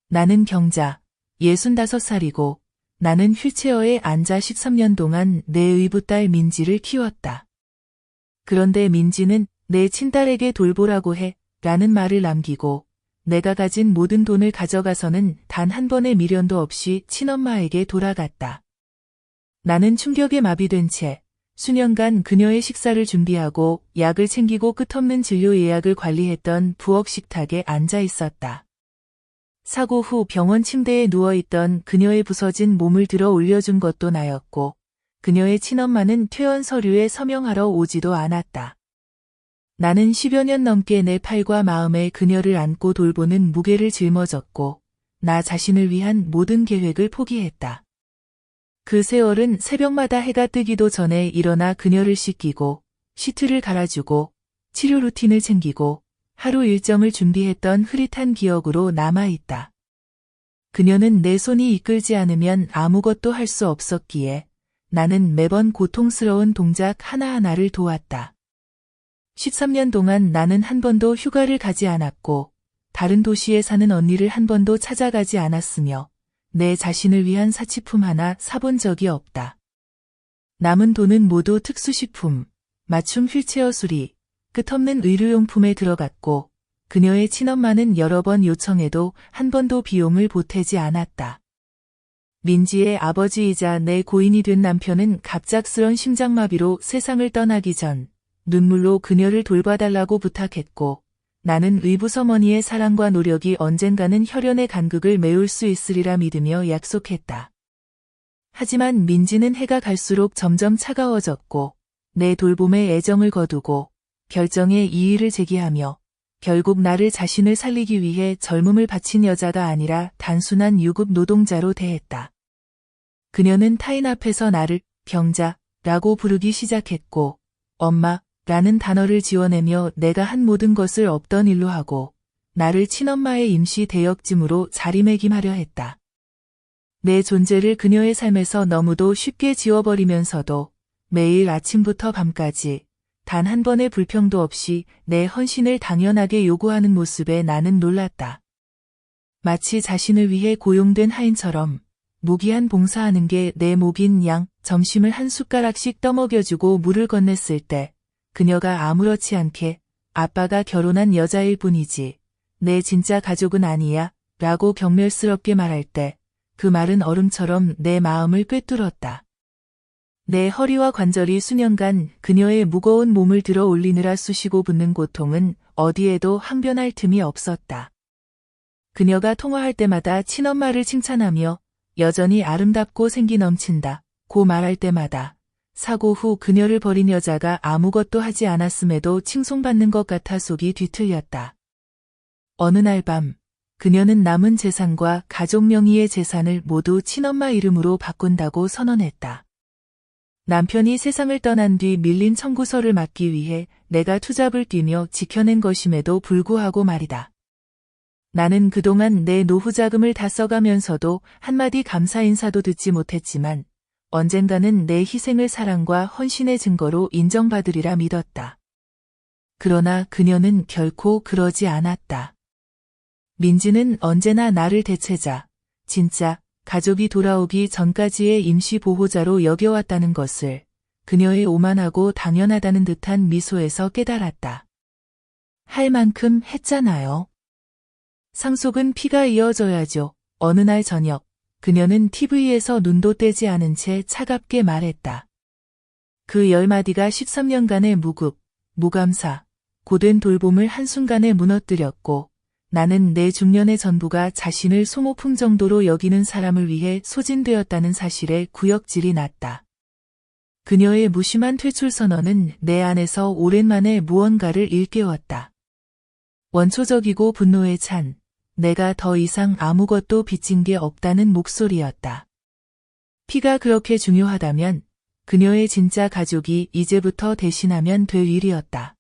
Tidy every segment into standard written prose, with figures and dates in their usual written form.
나는 경자, 65살이고 나는 휠체어에 앉아 13년 동안 내 의붓딸 민지를 키웠다. 그런데 민지는 내 친딸에게 돌보라고 해 라는 말을 남기고 내가 가진 모든 돈을 가져가서는 단 한 번의 미련도 없이 친엄마에게 돌아갔다. 나는 충격에 마비된 채 수년간 그녀의 식사를 준비하고 약을 챙기고 끝없는 진료 예약을 관리했던 부엌 식탁에 앉아 있었다. 사고 후 병원 침대에 누워있던 그녀의 부서진 몸을 들어 올려준 것도 나였고 그녀의 친엄마는 퇴원 서류에 서명하러 오지도 않았다. 나는 10여 년 넘게 내 팔과 마음에 그녀를 안고 돌보는 무게를 짊어졌고 나 자신을 위한 모든 계획을 포기했다. 그 세월은 새벽마다 해가 뜨기도 전에 일어나 그녀를 씻기고 시트를 갈아주고 치료 루틴을 챙기고 하루 일정을 준비했던 흐릿한 기억으로 남아있다. 그녀는 내 손이 이끌지 않으면 아무것도 할 수 없었기에 나는 매번 고통스러운 동작 하나하나를 도왔다. 13년 동안 나는 한 번도 휴가를 가지 않았고 다른 도시에 사는 언니를 한 번도 찾아가지 않았으며 내 자신을 위한 사치품 하나 사본 적이 없다. 남은 돈은 모두 특수식품, 맞춤 휠체어 수리, 끝없는 의료용품에 들어갔고 그녀의 친엄마는 여러 번 요청해도 한 번도 비용을 보태지 않았다. 민지의 아버지이자 내 고인이 된 남편은 갑작스런 심장마비로 세상을 떠나기 전 눈물로 그녀를 돌봐달라고 부탁했고 나는 의붓어머니의 사랑과 노력이 언젠가는 혈연의 간극을 메울 수 있으리라 믿으며 약속했다. 하지만 민지는 해가 갈수록 점점 차가워졌고 내 돌봄에 애정을 거두고 결정에 이의를 제기하며 결국 나를 자신을 살리기 위해 젊음을 바친 여자가 아니라 단순한 유급 노동자로 대했다. 그녀는 타인 앞에서 나를 경자라고 부르기 시작했고 엄마라는 단어를 지어내며 내가 한 모든 것을 없던 일로 하고 나를 친엄마의 임시 대역죄물로 자리매김하려 했다. 내 존재를 그녀의 삶에서 너무도 쉽게 지워버리면서도 매일 아침부터 밤까지 단 한 번의 불평도 없이 내 헌신을 당연하게 요구하는 모습에 나는 놀랐다. 마치 자신을 위해 고용된 하인처럼 무기한 봉사하는 게 내 몫인 양 점심을 한 숟가락씩 떠먹여주고 물을 건넸을 때 그녀가 아무렇지 않게 아빠가 결혼한 여자일 뿐이지 내 진짜 가족은 아니야 라고 경멸스럽게 말할 때 그 말은 얼음처럼 내 마음을 꿰뚫었다. 내 허리와 관절이 수년간 그녀의 무거운 몸을 들어 올리느라 쑤시고 붓는 고통은 어디에도 항변할 틈이 없었다. 그녀가 통화할 때마다 친엄마를 칭찬하며 여전히 아름답고 생기 넘친다 고 말할 때마다 사고 후 그녀를 버린 여자가 아무것도 하지 않았음에도 칭송받는 것 같아 속이 뒤틀렸다. 어느 날 밤 그녀는 남은 재산과 가족 명의의 재산을 모두 친엄마 이름으로 바꾼다고 선언했다. 남편이 세상을 떠난 뒤 밀린 청구서를 막기 위해 내가 투잡을 뛰며 지켜낸 것임에도 불구하고 말이다. 나는 그동안 내 노후 자금을 다 써가면서도 한마디 감사 인사도 듣지 못했지만 언젠가는 내 희생을 사랑과 헌신의 증거로 인정받으리라 믿었다. 그러나 그녀는 결코 그러지 않았다. 민지는 언제나 나를 대체자, 진짜 가족이 돌아오기 전까지의 임시 보호자로 여겨왔다는 것을 그녀의 오만하고 당연하다는 듯한 미소에서 깨달았다. 할 만큼 했잖아요. 상속은 피가 이어져야죠. 어느 날 저녁 그녀는 TV에서 눈도 떼지 않은 채 차갑게 말했다. 그 10마디가 13년간의 무급, 무감사, 고된 돌봄을 한순간에 무너뜨렸고 나는 내 중년의 전부가 자신을 소모품 정도로 여기는 사람을 위해 소진되었다는 사실에 구역질이 났다. 그녀의 무심한 퇴출 선언은 내 안에서 오랜만에 무언가를 일깨웠다. 원초적이고 분노에 찬 내가 더 이상 아무것도 빚진 게 없다는 목소리였다. 피가 그렇게 중요하다면 그녀의 진짜 가족이 이제부터 대신하면 될 일이었다.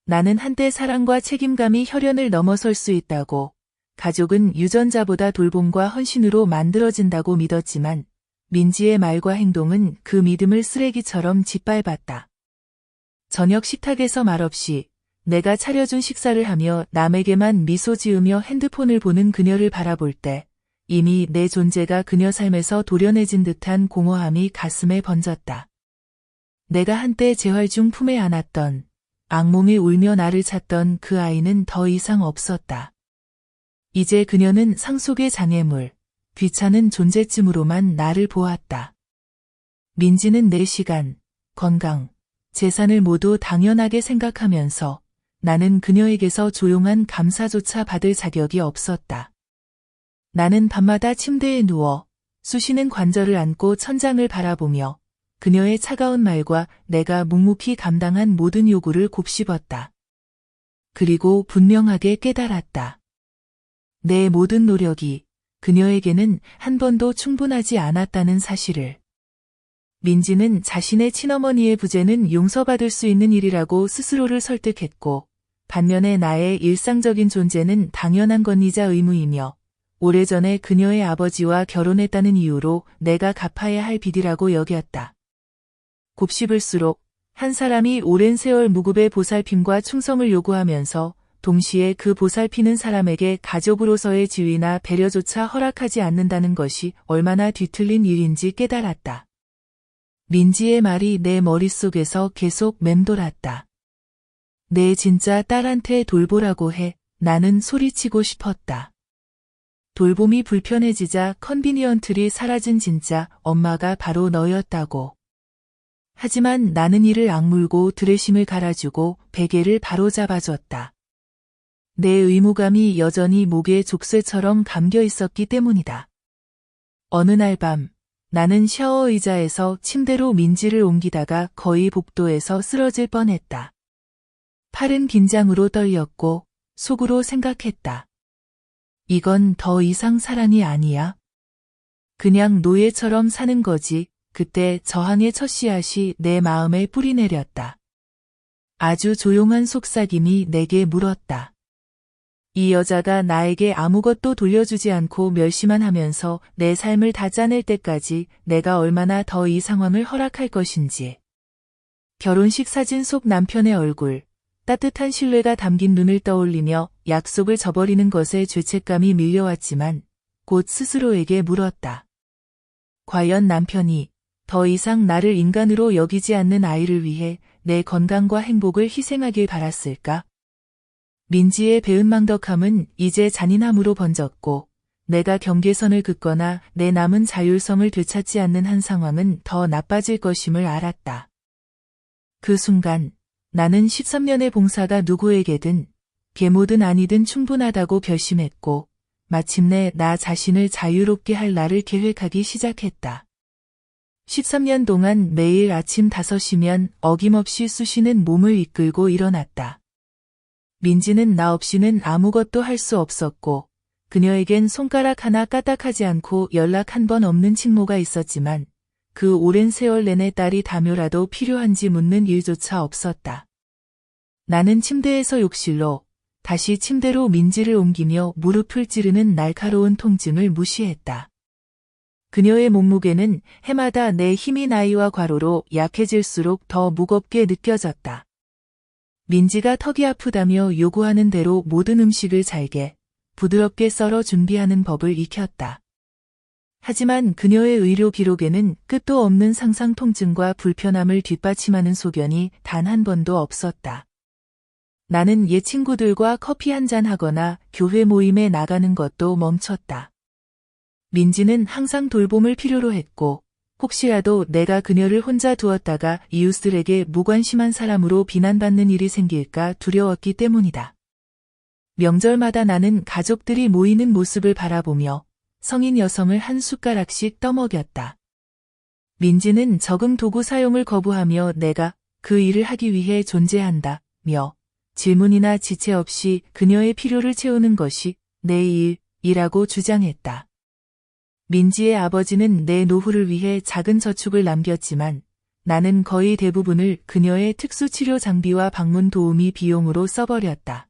나는 한때 사랑과 책임감이 혈연을 넘어설 수 있다고, 가족은 유전자보다 돌봄과 헌신으로 만들어진다고 믿었지만 민지의 말과 행동은 그 믿음을 쓰레기처럼 짓밟았다. 저녁 식탁에서 말없이 내가 차려준 식사를 하며 남에게만 미소 지으며 핸드폰을 보는 그녀를 바라볼 때 이미 내 존재가 그녀 삶에서 도려내진 듯한 공허함이 가슴에 번졌다. 내가 한때 재활 중 품에 안았던, 악몽이 울며 나를 찾던 그 아이는 더 이상 없었다. 이제 그녀는 상속의 장애물, 귀찮은 존재쯤으로만 나를 보았다. 민지는 내 시간, 건강, 재산을 모두 당연하게 생각하면서 나는 그녀에게서 조용한 감사조차 받을 자격이 없었다. 나는 밤마다 침대에 누워 쑤시는 관절을 안고 천장을 바라보며 그녀의 차가운 말과 내가 묵묵히 감당한 모든 요구를 곱씹었다. 그리고 분명하게 깨달았다. 내 모든 노력이 그녀에게는 한 번도 충분하지 않았다는 사실을. 민지는 자신의 친어머니의 부재는 용서받을 수 있는 일이라고 스스로를 설득했고, 반면에 나의 일상적인 존재는 당연한 권리자 의무이며, 오래전에 그녀의 아버지와 결혼했다는 이유로 내가 갚아야 할 빚이라고 여겼다. 곱씹을수록 한 사람이 오랜 세월 무급의 보살핌과 충성을 요구하면서 동시에 그 보살피는 사람에게 가족으로서의 지위나 배려조차 허락하지 않는다는 것이 얼마나 뒤틀린 일인지 깨달았다. 민지의 말이 내 머릿속에서 계속 맴돌았다. 내 진짜 딸한테 돌보라고 해. 나는 소리치고 싶었다. 돌봄이 불편해지자 컨비니언트리 사라진 진짜 엄마가 바로 너였다고. 하지만 나는 이를 악물고 드레심을 갈아주고 베개를 바로 잡아줬다. 내 의무감이 여전히 목에 족쇄처럼 감겨 있었기 때문이다. 어느 날 밤, 나는 샤워 의자에서 침대로 민지를 옮기다가 거의 복도에서 쓰러질 뻔했다. 팔은 긴장으로 떨렸고 속으로 생각했다. 이건 더 이상 사랑이 아니야. 그냥 노예처럼 사는 거지. 그때 저항의 첫 씨앗이 내 마음에 뿌리내렸다. 아주 조용한 속삭임이 내게 물었다. 이 여자가 나에게 아무것도 돌려주지 않고 멸시만 하면서 내 삶을 다 짜낼 때까지 내가 얼마나 더 이 상황을 허락할 것인지. 결혼식 사진 속 남편의 얼굴, 따뜻한 신뢰가 담긴 눈을 떠올리며 약속을 저버리는 것에 죄책감이 밀려왔지만 곧 스스로에게 물었다. 과연 남편이 더 이상 나를 인간으로 여기지 않는 아이를 위해 내 건강과 행복을 희생하길 바랐을까? 민지의 배은망덕함은 이제 잔인함으로 번졌고 내가 경계선을 긋거나 내 남은 자율성을 되찾지 않는 한 상황은 더 나빠질 것임을 알았다. 그 순간 나는 13년의 봉사가 누구에게든 계모든 아니든 충분하다고 결심했고 마침내 나 자신을 자유롭게 할 날을 계획하기 시작했다. 13년 동안 매일 아침 5시면 어김없이 쑤시는 몸을 이끌고 일어났다. 민지는 나 없이는 아무것도 할 수 없었고 그녀에겐 손가락 하나 까딱하지 않고 연락 한 번 없는 친모가 있었지만 그 오랜 세월 내내 딸이 다묘라도 필요한지 묻는 일조차 없었다. 나는 침대에서 욕실로 다시 침대로 민지를 옮기며 무릎을 찌르는 날카로운 통증을 무시했다. 그녀의 몸무게는 해마다 내 힘이 나이와 과로로 약해질수록 더 무겁게 느껴졌다. 민지가 턱이 아프다며 요구하는 대로 모든 음식을 잘게, 부드럽게 썰어 준비하는 법을 익혔다. 하지만 그녀의 의료 기록에는 끝도 없는 상상 통증과 불편함을 뒷받침하는 소견이 단 한 번도 없었다. 나는 옛 친구들과 커피 한잔 하거나 교회 모임에 나가는 것도 멈췄다. 민지는 항상 돌봄을 필요로 했고 혹시라도 내가 그녀를 혼자 두었다가 이웃들에게 무관심한 사람으로 비난받는 일이 생길까 두려웠기 때문이다. 명절마다 나는 가족들이 모이는 모습을 바라보며 성인 여성을 한 숟가락씩 떠먹였다. 민지는 적응 도구 사용을 거부하며 내가 그 일을 하기 위해 존재한다며 질문이나 지체 없이 그녀의 필요를 채우는 것이 내 일이라고 주장했다. 민지의 아버지는 내 노후를 위해 작은 저축을 남겼지만 나는 거의 대부분을 그녀의 특수치료 장비와 방문 도우미 비용으로 써버렸다.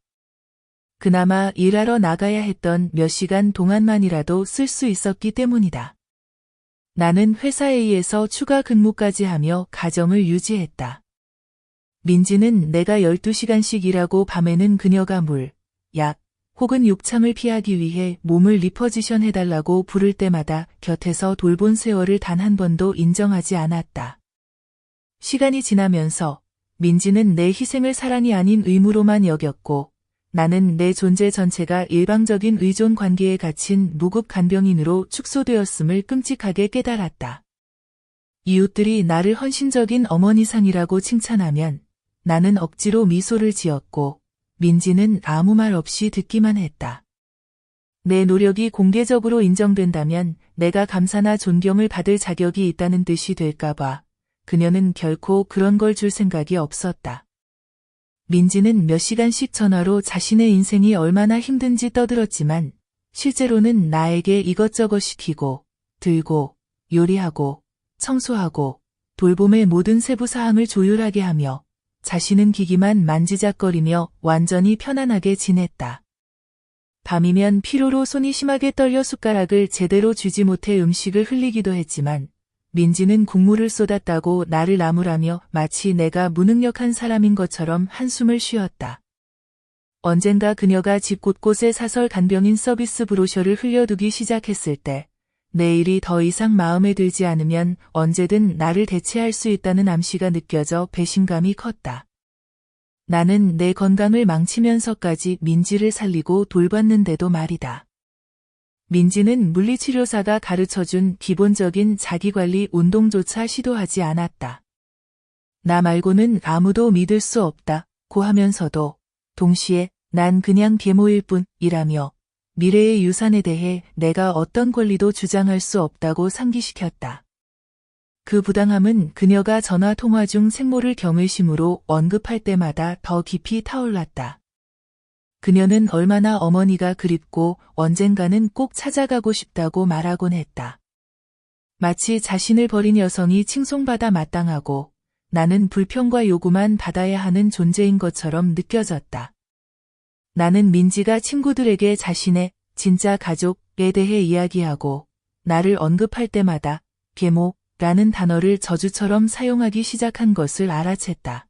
그나마 일하러 나가야 했던 몇 시간 동안만이라도 쓸 수 있었기 때문이다. 나는 회사 A에서 추가 근무까지 하며 가정을 유지했다. 민지는 내가 12시간씩 일하고 밤에는 그녀가 물, 약, 혹은 욕창을 피하기 위해 몸을 리포지션 해달라고 부를 때마다 곁에서 돌본 세월을 단 한 번도 인정하지 않았다. 시간이 지나면서 민지는 내 희생을 사랑이 아닌 의무로만 여겼고 나는 내 존재 전체가 일방적인 의존 관계에 갇힌 무급 간병인으로 축소되었음을 끔찍하게 깨달았다. 이웃들이 나를 헌신적인 어머니상이라고 칭찬하면 나는 억지로 미소를 지었고 민지는 아무 말 없이 듣기만 했다. 내 노력이 공개적으로 인정된다면 내가 감사나 존경을 받을 자격이 있다는 뜻이 될까봐 그녀는 결코 그런 걸 줄 생각이 없었다. 민지는 몇 시간씩 전화로 자신의 인생이 얼마나 힘든지 떠들었지만 실제로는 나에게 이것저것 시키고 들고 요리하고 청소하고 돌봄의 모든 세부 사항을 조율하게 하며 자신은 기기만 만지작거리며 완전히 편안하게 지냈다. 밤이면 피로로 손이 심하게 떨려 숟가락을 제대로 쥐지 못해 음식을 흘리기도 했지만 민지는 국물을 쏟았다고 나를 나무라며 마치 내가 무능력한 사람인 것처럼 한숨을 쉬었다. 언젠가 그녀가 집 곳곳에 사설 간병인 서비스 브로셔를 흘려두기 시작했을 때 내 일이 더 이상 마음에 들지 않으면 언제든 나를 대체할 수 있다는 암시가 느껴져 배신감이 컸다. 나는 내 건강을 망치면서까지 민지를 살리고 돌봤는데도 말이다. 민지는 물리치료사가 가르쳐준 기본적인 자기관리 운동조차 시도하지 않았다. 나 말고는 아무도 믿을 수 없다고 하면서도 동시에 난 그냥 계모일 뿐이라며 미래의 유산에 대해 내가 어떤 권리도 주장할 수 없다고 상기시켰다. 그 부당함은 그녀가 전화 통화 중 생모를 경외심으로 언급할 때마다 더 깊이 타올랐다. 그녀는 얼마나 어머니가 그립고 언젠가는 꼭 찾아가고 싶다고 말하곤 했다. 마치 자신을 버린 여성이 칭송받아 마땅하고 나는 불평과 요구만 받아야 하는 존재인 것처럼 느껴졌다. 나는 민지가 친구들에게 자신의 진짜 가족에 대해 이야기하고 나를 언급할 때마다 계모라는 단어를 저주처럼 사용하기 시작한 것을 알아챘다.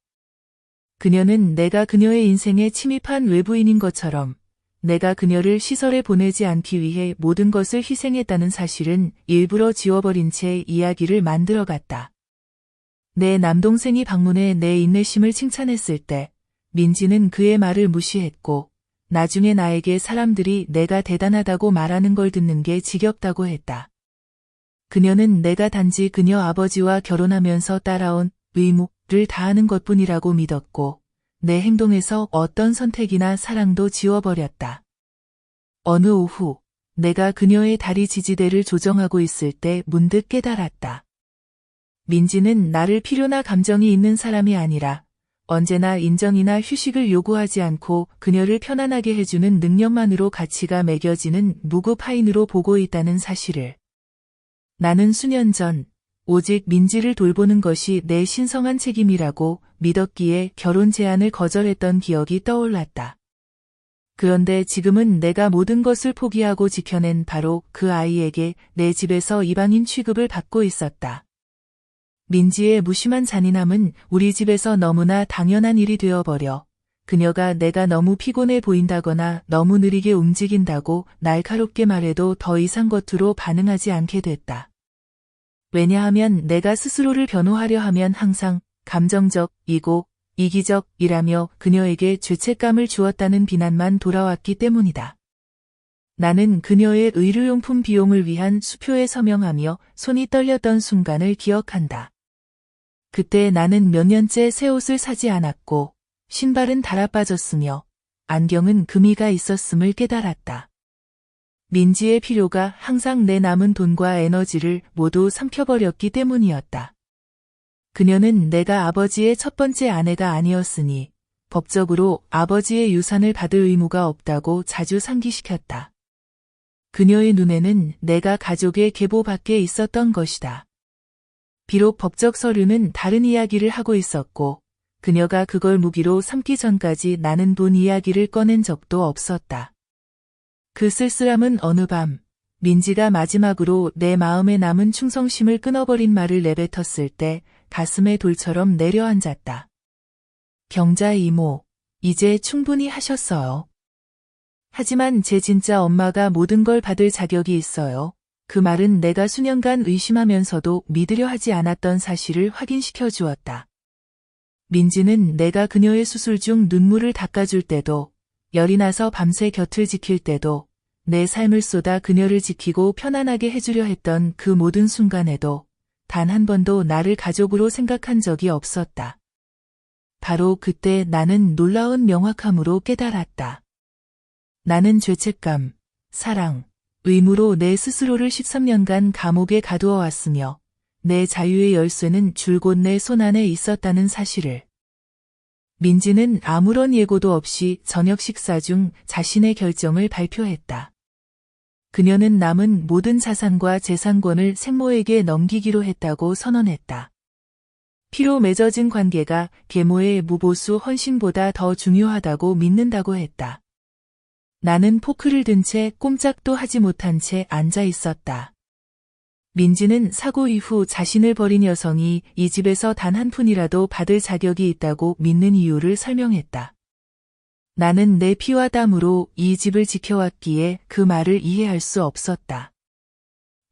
그녀는 내가 그녀의 인생에 침입한 외부인인 것처럼 내가 그녀를 시설에 보내지 않기 위해 모든 것을 희생했다는 사실은 일부러 지워버린 채 이야기를 만들어갔다. 내 남동생이 방문해 내 인내심을 칭찬했을 때 민지는 그의 말을 무시했고 나중에 나에게 사람들이 내가 대단하다고 말하는 걸 듣는 게 지겹다고 했다. 그녀는 내가 단지 그녀 아버지와 결혼하면서 따라온 의무를 다하는 것뿐이라고 믿었고 내 행동에서 어떤 선택이나 사랑도 지워버렸다. 어느 오후 내가 그녀의 다리 지지대를 조정하고 있을 때 문득 깨달았다. 민지는 나를 필요나 감정이 있는 사람이 아니라 언제나 인정이나 휴식을 요구하지 않고 그녀를 편안하게 해주는 능력만으로 가치가 매겨지는 무급 하인으로 보고 있다는 사실을. 나는 수년 전 오직 민지를 돌보는 것이 내 신성한 책임이라고 믿었기에 결혼 제안을 거절했던 기억이 떠올랐다. 그런데 지금은 내가 모든 것을 포기하고 지켜낸 바로 그 아이에게 내 집에서 이방인 취급을 받고 있었다. 민지의 무심한 잔인함은 우리 집에서 너무나 당연한 일이 되어버려 그녀가 내가 너무 피곤해 보인다거나 너무 느리게 움직인다고 날카롭게 말해도 더 이상 겉으로 반응하지 않게 됐다. 왜냐하면 내가 스스로를 변호하려 하면 항상 감정적이고 이기적이라며 그녀에게 죄책감을 주었다는 비난만 돌아왔기 때문이다. 나는 그녀의 의류용품 비용을 위한 수표에 서명하며 손이 떨렸던 순간을 기억한다. 그때 나는 몇 년째 새 옷을 사지 않았고 신발은 달아빠졌으며 안경은 금이가 있었음을 깨달았다. 민지의 필요가 항상 내 남은 돈과 에너지를 모두 삼켜버렸기 때문이었다. 그녀는 내가 아버지의 첫 번째 아내가 아니었으니 법적으로 아버지의 유산을 받을 의무가 없다고 자주 상기시켰다. 그녀의 눈에는 내가 가족의 계보 밖에 있었던 것이다. 비록 법적 서류는 다른 이야기를 하고 있었고 그녀가 그걸 무기로 삼기 전까지 나는 돈 이야기를 꺼낸 적도 없었다. 그 쓸쓸함은 어느 밤 민지가 마지막으로 내 마음에 남은 충성심을 끊어버린 말을 내뱉었을 때 가슴에 돌처럼 내려앉았다. 경자 이모, 이제 충분히 하셨어요. 하지만 제 진짜 엄마가 모든 걸 받을 자격이 있어요. 그 말은 내가 수년간 의심하면서도 믿으려 하지 않았던 사실을 확인시켜 주었다. 민지는 내가 그녀의 수술 중 눈물을 닦아줄 때도, 열이 나서 밤새 곁을 지킬 때도, 내 삶을 쏟아 그녀를 지키고 편안하게 해주려 했던 그 모든 순간에도 단 한 번도 나를 가족으로 생각한 적이 없었다. 바로 그때 나는 놀라운 명확함으로 깨달았다. 나는 죄책감, 사랑, 의무로 내 스스로를 13년간 감옥에 가두어 왔으며 내 자유의 열쇠는 줄곧 내 손 안에 있었다는 사실을. 민지는 아무런 예고도 없이 저녁 식사 중 자신의 결정을 발표했다. 그녀는 남은 모든 자산과 재산권을 생모에게 넘기기로 했다고 선언했다. 피로 맺어진 관계가 계모의 무보수 헌신보다 더 중요하다고 믿는다고 했다. 나는 포크를 든 채 꼼짝도 하지 못한 채 앉아 있었다. 민지는 사고 이후 자신을 버린 여성이 이 집에서 단 한 푼이라도 받을 자격이 있다고 믿는 이유를 설명했다. 나는 내 피와 땀으로 이 집을 지켜왔기에 그 말을 이해할 수 없었다.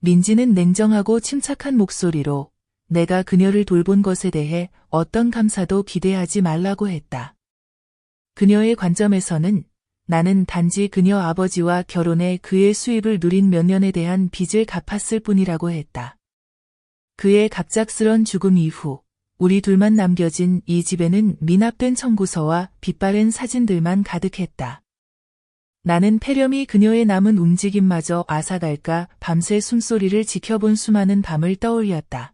민지는 냉정하고 침착한 목소리로 내가 그녀를 돌본 것에 대해 어떤 감사도 기대하지 말라고 했다. 그녀의 관점에서는 나는 단지 그녀 아버지와 결혼해 그의 수입을 누린 몇 년에 대한 빚을 갚았을 뿐이라고 했다. 그의 갑작스런 죽음 이후 우리 둘만 남겨진 이 집에는 미납된 청구서와 빛바랜 사진들만 가득했다. 나는 패렴이 그녀의 남은 움직임마저 앗아갈까 밤새 숨소리를 지켜본 수많은 밤을 떠올렸다.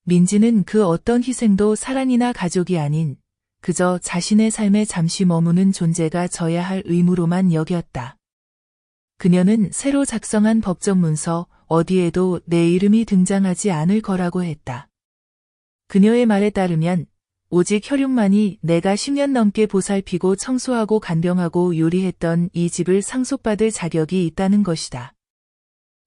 민지는 그 어떤 희생도 사랑이나 가족이 아닌 그저 자신의 삶에 잠시 머무는 존재가 져야 할 의무로만 여겼다. 그녀는 새로 작성한 법적 문서 어디에도 내 이름이 등장하지 않을 거라고 했다. 그녀의 말에 따르면 오직 혈육만이 내가 10년 넘게 보살피고 청소하고 간병하고 요리했던 이 집을 상속받을 자격이 있다는 것이다.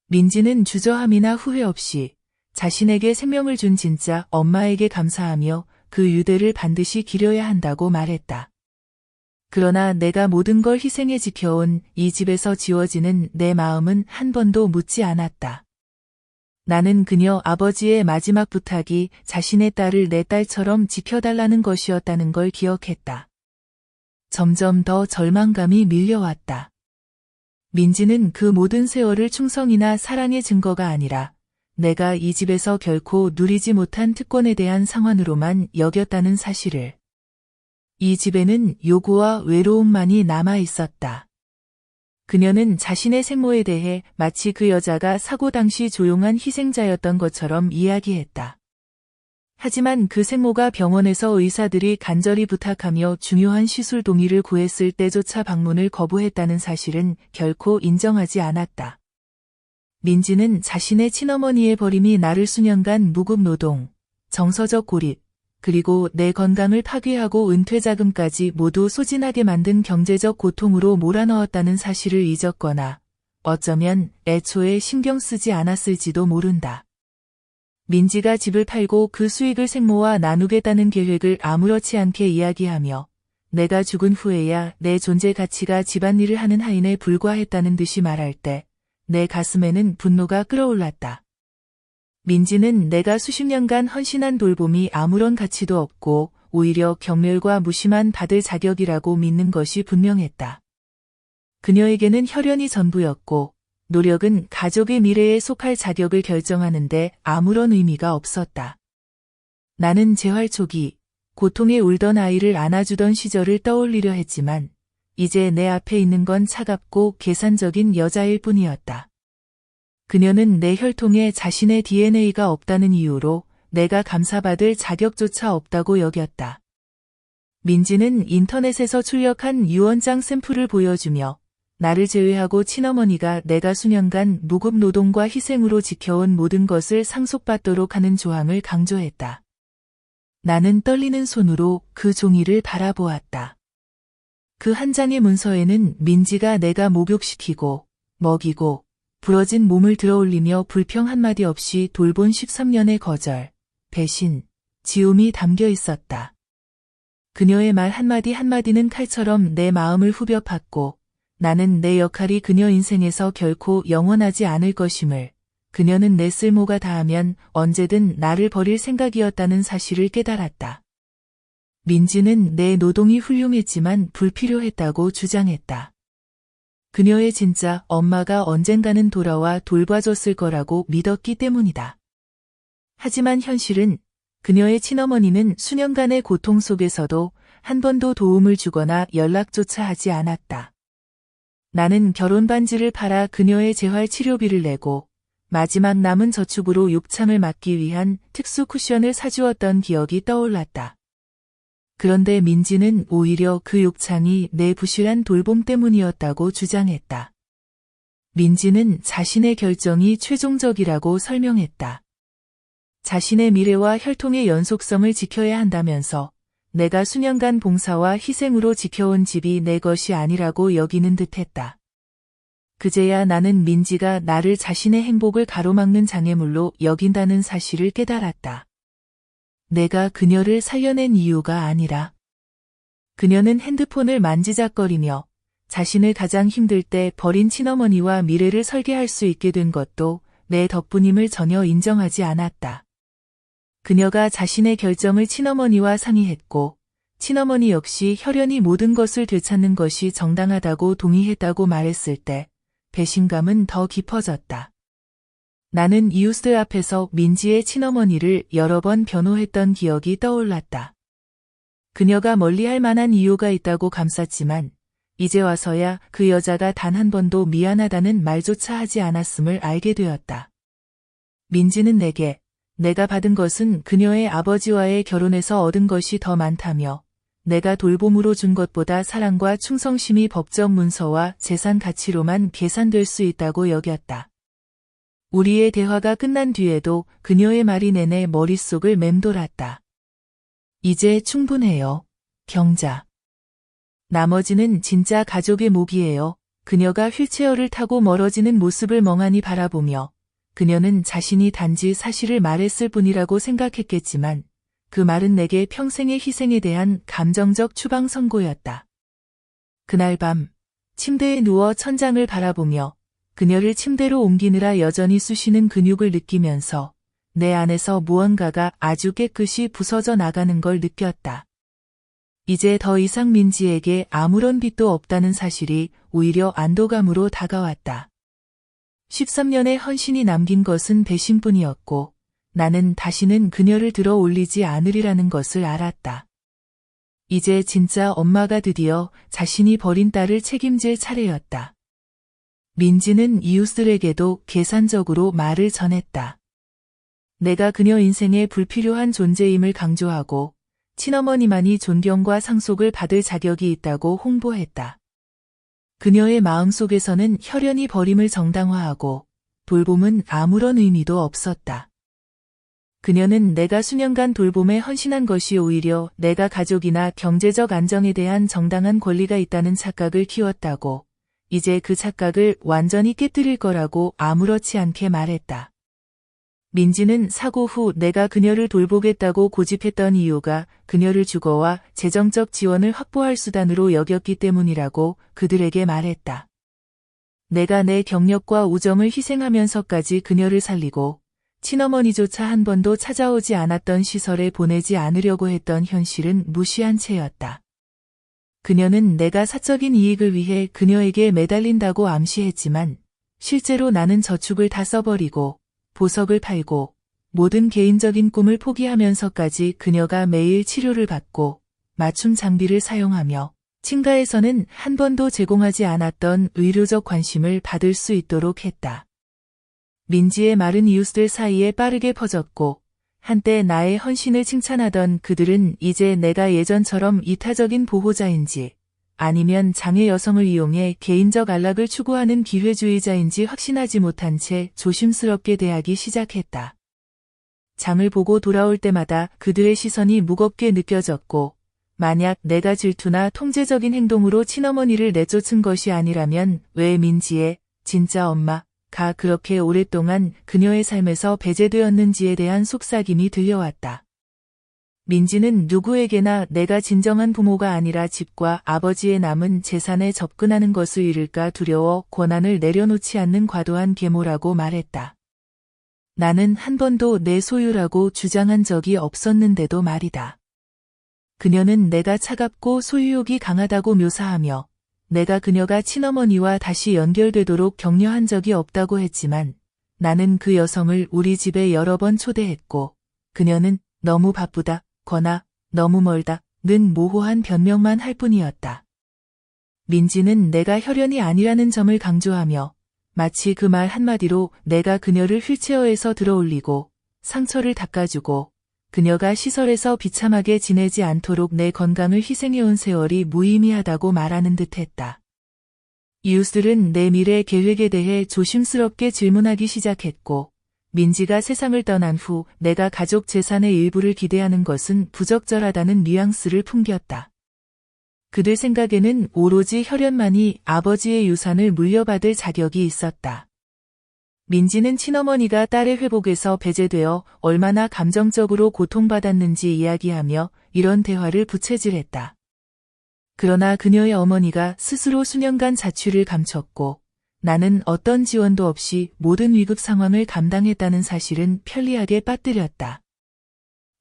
민지는 주저함이나 후회 없이 자신에게 생명을 준 진짜 엄마에게 감사하며 그 유대를 반드시 기려야 한다고 말했다. 그러나 내가 모든 걸 희생해 지켜온 이 집에서 지워지는 내 마음은 한 번도 묻지 않았다. 나는 그녀 아버지의 마지막 부탁이 자신의 딸을 내 딸처럼 지켜달라는 것이었다는 걸 기억했다. 점점 더 절망감이 밀려왔다. 민지는 그 모든 세월을 충성이나 사랑의 증거가 아니라 내가 이 집에서 결코 누리지 못한 특권에 대한 상환으로만 여겼다는 사실을. 이 집에는 요구와 외로움만이 남아 있었다. 그녀는 자신의 생모에 대해 마치 그 여자가 사고 당시 조용한 희생자였던 것처럼 이야기했다. 하지만 그 생모가 병원에서 의사들이 간절히 부탁하며 중요한 시술 동의를 구했을 때조차 방문을 거부했다는 사실은 결코 인정하지 않았다. 민지는 자신의 친어머니의 버림이 나를 수년간 무급노동, 정서적 고립, 그리고 내 건강을 파괴하고 은퇴자금까지 모두 소진하게 만든 경제적 고통으로 몰아넣었다는 사실을 잊었거나 어쩌면 애초에 신경 쓰지 않았을지도 모른다. 민지가 집을 팔고 그 수익을 생모와 나누겠다는 계획을 아무렇지 않게 이야기하며 내가 죽은 후에야 내 존재 가치가 집안일을 하는 하인에 불과했다는 듯이 말할 때 내 가슴에는 분노가 끓어올랐다. 민지는 내가 수십 년간 헌신한 돌봄이 아무런 가치도 없고 오히려 경멸과 무시만 받을 자격이라고 믿는 것이 분명했다. 그녀에게는 혈연이 전부였고 노력은 가족의 미래에 속할 자격을 결정하는데 아무런 의미가 없었다. 나는 재활 초기 고통에 울던 아이를 안아주던 시절을 떠올리려 했지만 이제 내 앞에 있는 건 차갑고 계산적인 여자일 뿐이었다. 그녀는 내 혈통에 자신의 DNA가 없다는 이유로 내가 감사받을 자격조차 없다고 여겼다. 민지는 인터넷에서 출력한 유언장 샘플을 보여주며 나를 제외하고 친어머니가 내가 수년간 무급 노동과 희생으로 지켜온 모든 것을 상속받도록 하는 조항을 강조했다. 나는 떨리는 손으로 그 종이를 바라보았다. 그 한 장의 문서에는 민지가 내가 목욕시키고 먹이고 부러진 몸을 들어올리며 불평 한마디 없이 돌본 13년의 거절, 배신, 지움이 담겨 있었다. 그녀의 말 한마디 한마디는 칼처럼 내 마음을 후벼 팠고 나는 내 역할이 그녀 인생에서 결코 영원하지 않을 것임을, 그녀는 내 쓸모가 닿으면 언제든 나를 버릴 생각이었다는 사실을 깨달았다. 민지는 내 노동이 훌륭했지만 불필요했다고 주장했다. 그녀의 진짜 엄마가 언젠가는 돌아와 돌봐줬을 거라고 믿었기 때문이다. 하지만 현실은 그녀의 친어머니는 수년간의 고통 속에서도 한 번도 도움을 주거나 연락조차 하지 않았다. 나는 결혼 반지를 팔아 그녀의 재활 치료비를 내고 마지막 남은 저축으로 욕창을 막기 위한 특수 쿠션을 사주었던 기억이 떠올랐다. 그런데 민지는 오히려 그 욕창이 내 부실한 돌봄 때문이었다고 주장했다. 민지는 자신의 결정이 최종적이라고 설명했다. 자신의 미래와 혈통의 연속성을 지켜야 한다면서 내가 수년간 봉사와 희생으로 지켜온 집이 내 것이 아니라고 여기는 듯했다. 그제야 나는 민지가 나를 자신의 행복을 가로막는 장애물로 여긴다는 사실을 깨달았다. 내가 그녀를 살려낸 이유가 아니라 그녀는 핸드폰을 만지작거리며 자신을 가장 힘들 때 버린 친어머니와 미래를 설계할 수 있게 된 것도 내 덕분임을 전혀 인정하지 않았다. 그녀가 자신의 결정을 친어머니와 상의했고 친어머니 역시 혈연히 모든 것을 되찾는 것이 정당하다고 동의했다고 말했을 때 배신감은 더 깊어졌다. 나는 이웃들 앞에서 민지의 친어머니를 여러 번 변호했던 기억이 떠올랐다. 그녀가 멀리할 만한 이유가 있다고 감쌌지만 이제 와서야 그 여자가 단 한 번도 미안하다는 말조차 하지 않았음을 알게 되었다. 민지는 내게 내가 받은 것은 그녀의 아버지와의 결혼에서 얻은 것이 더 많다며 내가 돌봄으로 준 것보다 사랑과 충성심이 법적 문서와 재산 가치로만 계산될 수 있다고 여겼다. 우리의 대화가 끝난 뒤에도 그녀의 말이 내내 머릿속을 맴돌았다. 이제 충분해요, 경자. 나머지는 진짜 가족의 몫이에요. 그녀가 휠체어를 타고 멀어지는 모습을 멍하니 바라보며 그녀는 자신이 단지 사실을 말했을 뿐이라고 생각했겠지만 그 말은 내게 평생의 희생에 대한 감정적 추방 선고였다. 그날 밤 침대에 누워 천장을 바라보며 그녀를 침대로 옮기느라 여전히 쑤시는 근육을 느끼면서 내 안에서 무언가가 아주 깨끗이 부서져 나가는 걸 느꼈다. 이제 더 이상 민지에게 아무런 빚도 없다는 사실이 오히려 안도감으로 다가왔다. 13년의 헌신이 남긴 것은 배신뿐이었고 나는 다시는 그녀를 들어 올리지 않으리라는 것을 알았다. 이제 진짜 엄마가 드디어 자신이 버린 딸을 책임질 차례였다. 민지는 이웃들에게도 계산적으로 말을 전했다. 내가 그녀 인생에 불필요한 존재임을 강조하고 친어머니만이 존경과 상속을 받을 자격이 있다고 홍보했다. 그녀의 마음속에서는 혈연이 버림을 정당화하고 돌봄은 아무런 의미도 없었다. 그녀는 내가 수년간 돌봄에 헌신한 것이 오히려 내가 가족이나 경제적 안정에 대한 정당한 권리가 있다는 착각을 키웠다고, 이제 그 착각을 완전히 깨뜨릴 거라고 아무렇지 않게 말했다. 민지는 사고 후 내가 그녀를 돌보겠다고 고집했던 이유가 그녀를 주거와 재정적 지원을 확보할 수단으로 여겼기 때문이라고 그들에게 말했다. 내가 내 경력과 우정을 희생하면서까지 그녀를 살리고 친어머니조차 한 번도 찾아오지 않았던 시설에 보내지 않으려고 했던 현실은 무시한 채였다. 그녀는 내가 사적인 이익을 위해 그녀에게 매달린다고 암시했지만 실제로 나는 저축을 다 써버리고 보석을 팔고 모든 개인적인 꿈을 포기하면서까지 그녀가 매일 치료를 받고 맞춤 장비를 사용하며 친가에서는 한 번도 제공하지 않았던 의료적 관심을 받을 수 있도록 했다. 민지의 말은 이웃들 사이에 빠르게 퍼졌고 한때 나의 헌신을 칭찬하던 그들은 이제 내가 예전처럼 이타적인 보호자인지 아니면 장애 여성을 이용해 개인적 안락을 추구하는 기회주의자인지 확신하지 못한 채 조심스럽게 대하기 시작했다. 장을 보고 돌아올 때마다 그들의 시선이 무겁게 느껴졌고 만약 내가 질투나 통제적인 행동으로 친어머니를 내쫓은 것이 아니라면 왜 민지의 진짜 엄마가 그렇게 오랫동안 그녀의 삶에서 배제되었는지에 대한 속삭임이 들려왔다. 민지는 누구에게나 내가 진정한 부모가 아니라 집과 아버지의 남은 재산에 접근하는 것을 잃을까 두려워 권한을 내려놓지 않는 과도한 계모라고 말했다. 나는 한 번도 내 소유라고 주장한 적이 없었는데도 말이다. 그녀는 내가 차갑고 소유욕이 강하다고 묘사하며 내가 그녀가 친어머니와 다시 연결되도록 격려한 적이 없다고 했지만 나는 그 여성을 우리 집에 여러 번 초대했고 그녀는 너무 바쁘다, 거나 너무 멀다, 는 모호한 변명만 할 뿐이었다. 민지는 내가 혈연이 아니라는 점을 강조하며 마치 그 말 한마디로 내가 그녀를 휠체어에서 들어올리고 상처를 닦아주고 그녀가 시설에서 비참하게 지내지 않도록 내 건강을 희생해온 세월이 무의미하다고 말하는 듯했다. 이웃들은 내 미래 계획에 대해 조심스럽게 질문하기 시작했고 민지가 세상을 떠난 후 내가 가족 재산의 일부를 기대하는 것은 부적절하다는 뉘앙스를 풍겼다. 그들 생각에는 오로지 혈연만이 아버지의 유산을 물려받을 자격이 있었다. 민지는 친어머니가 딸의 회복에서 배제되어 얼마나 감정적으로 고통받았는지 이야기하며 이런 대화를 부채질했다. 그러나 그녀의 어머니가 스스로 수년간 자취를 감췄고 나는 어떤 지원도 없이 모든 위급 상황을 감당했다는 사실은 편리하게 빠뜨렸다.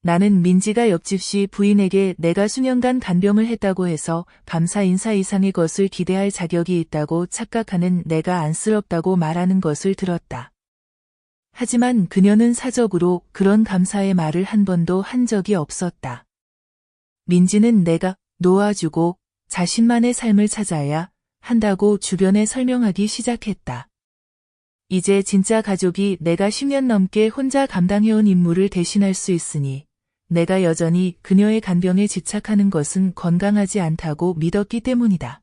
나는 민지가 옆집시 부인에게 내가 수년간 간병을 했다고 해서 감사 인사 이상의 것을 기대할 자격이 있다고 착각하는 내가 안쓰럽다고 말하는 것을 들었다. 하지만 그녀는 사적으로 그런 감사의 말을 한 번도 한 적이 없었다. 민지는 내가 놓아주고 자신만의 삶을 찾아야 한다고 주변에 설명하기 시작했다. 이제 진짜 가족이 내가 10년 넘게 혼자 감당해온 임무를 대신할 수 있으니 내가 여전히 그녀의 간병에 집착하는 것은 건강하지 않다고 믿었기 때문이다.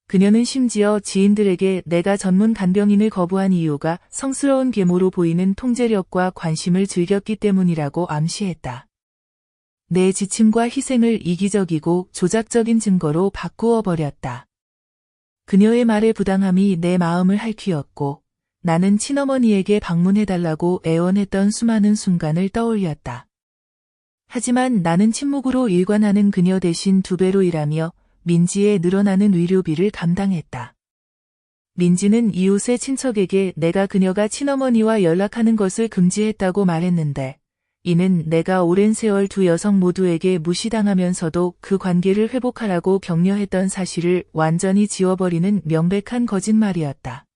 그녀는 심지어 지인들에게 내가 전문 간병인을 거부한 이유가 성스러운 계모로 보이는 통제력과 관심을 즐겼기 때문이라고 암시했다. 내 지침과 희생을 이기적이고 조작적인 증거로 바꾸어 버렸다. 그녀의 말의 부당함이 내 마음을 핥히었고 나는 친어머니에게 방문해달라고 애원했던 수많은 순간을 떠올렸다. 하지만 나는 침묵으로 일관하는 그녀 대신 2배로 일하며 민지의 늘어나는 의료비를 감당했다. 민지는 이웃의 친척에게 내가 그녀가 친어머니와 연락하는 것을 금지했다고 말했는데 이는 내가 오랜 세월 두 여성 모두에게 무시당하면서도 그 관계를 회복하라고 격려했던 사실을 완전히 지워버리는 명백한 거짓말이었다.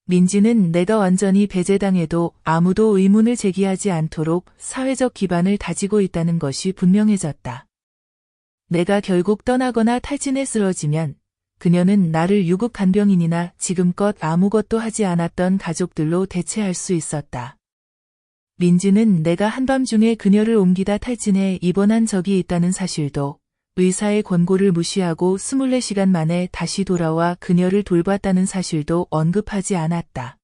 민지는 내가 완전히 배제당해도 아무도 의문을 제기하지 않도록 사회적 기반을 다지고 있다는 것이 분명해졌다. 내가 결국 떠나거나 탈진해 쓰러지면 그녀는 나를 유급 간병인이나 지금껏 아무것도 하지 않았던 가족들로 대체할 수 있었다. 민지는 내가 한밤중에 그녀를 옮기다 탈진해 입원한 적이 있다는 사실도 의사의 권고를 무시하고 24시간 만에 다시 돌아와 그녀를 돌봤다는 사실도 언급하지 않았다.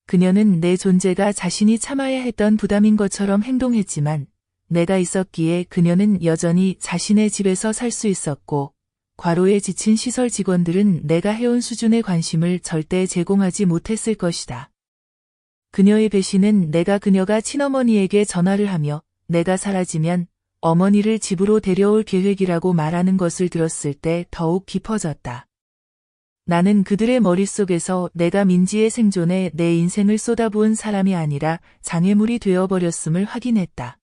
그녀는 내 존재가 자신이 참아야 했던 부담인 것처럼 행동했지만 내가 있었기에 그녀는 여전히 자신의 집에서 살 수 있었고 과로에 지친 시설 직원들은 내가 해온 수준의 관심을 절대 제공하지 못했을 것이다. 그녀의 배신은 내가 그녀가 친어머니에게 전화를 하며 내가 사라지면 어머니를 집으로 데려올 계획이라고 말하는 것을 들었을 때 더욱 깊어졌다. 나는 그들의 머릿속에서 내가 민지의 생존에 내 인생을 쏟아부은 사람이 아니라 장애물이 되어버렸음을 확인했다.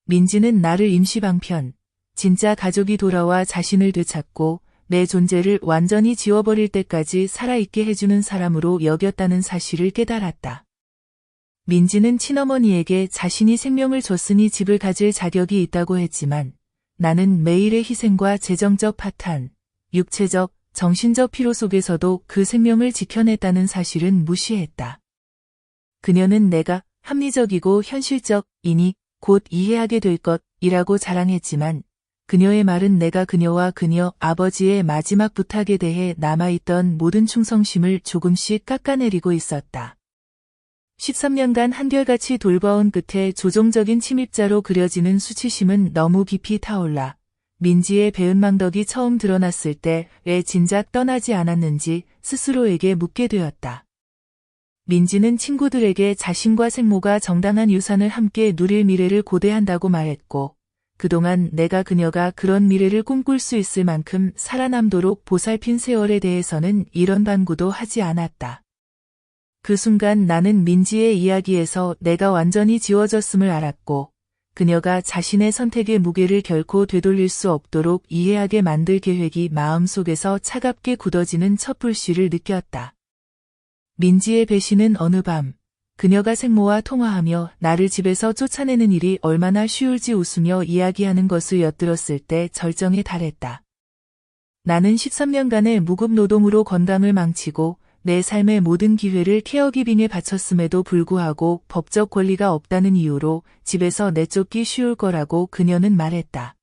민지는 나를 임시 방편, 진짜 가족이 돌아와 자신을 되찾고 내 존재를 완전히 지워버릴 때까지 살아있게 해주는 사람으로 여겼다는 사실을 깨달았다. 민지는 친어머니에게 자신이 생명을 줬으니 집을 가질 자격이 있다고 했지만 나는 매일의 희생과 재정적 파탄, 육체적, 정신적 피로 속에서도 그 생명을 지켜냈다는 사실은 무시했다. 그녀는 내가 합리적이고 현실적이니 곧 이해하게 될 것이라고 자랑했지만 그녀의 말은 내가 그녀와 그녀 아버지의 마지막 부탁에 대해 남아있던 모든 충성심을 조금씩 깎아내리고 있었다. 13년간 한결같이 돌봐온 끝에 조종적인 침입자로 그려지는 수치심은 너무 깊이 타올라 민지의 배은망덕이 처음 드러났을 때 왜 진작 떠나지 않았는지 스스로에게 묻게 되었다. 민지는 친구들에게 자신과 생모가 정당한 유산을 함께 누릴 미래를 고대한다고 말했고, 그동안 내가 그녀가 그런 미래를 꿈꿀 수 있을 만큼 살아남도록 보살핀 세월에 대해서는 이런 반구도 하지 않았다. 그 순간 나는 민지의 이야기에서 내가 완전히 지워졌음을 알았고, 그녀가 자신의 선택의 무게를 결코 되돌릴 수 없도록 이해하게 만들 계획이 마음속에서 차갑게 굳어지는 첫 불씨를 느꼈다. 민지의 배신은 어느 밤, 그녀가 생모와 통화하며 나를 집에서 쫓아내는 일이 얼마나 쉬울지 웃으며 이야기하는 것을 엿들었을 때 절정에 달했다. 나는 13년간의 무급 노동으로 건강을 망치고 내 삶의 모든 기회를 케어기빙에 바쳤음에도 불구하고 법적 권리가 없다는 이유로 집에서 내쫓기 쉬울 거라고 그녀는 말했다.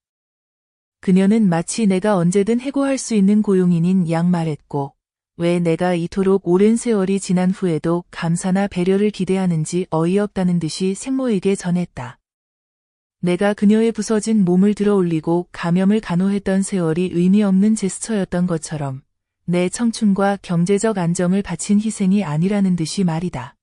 그녀는 마치 내가 언제든 해고할 수 있는 고용인인 양 말했고, 왜 내가 이토록 오랜 세월이 지난 후에도 감사나 배려를 기대하는지 어이없다는 듯이 생모에게 전했다. 내가 그녀의 부서진 몸을 들어 올리고 감염을 간호했던 세월이 의미 없는 제스처였던 것처럼 내 청춘과 경제적 안정을 바친 희생이 아니라는 듯이 말이다.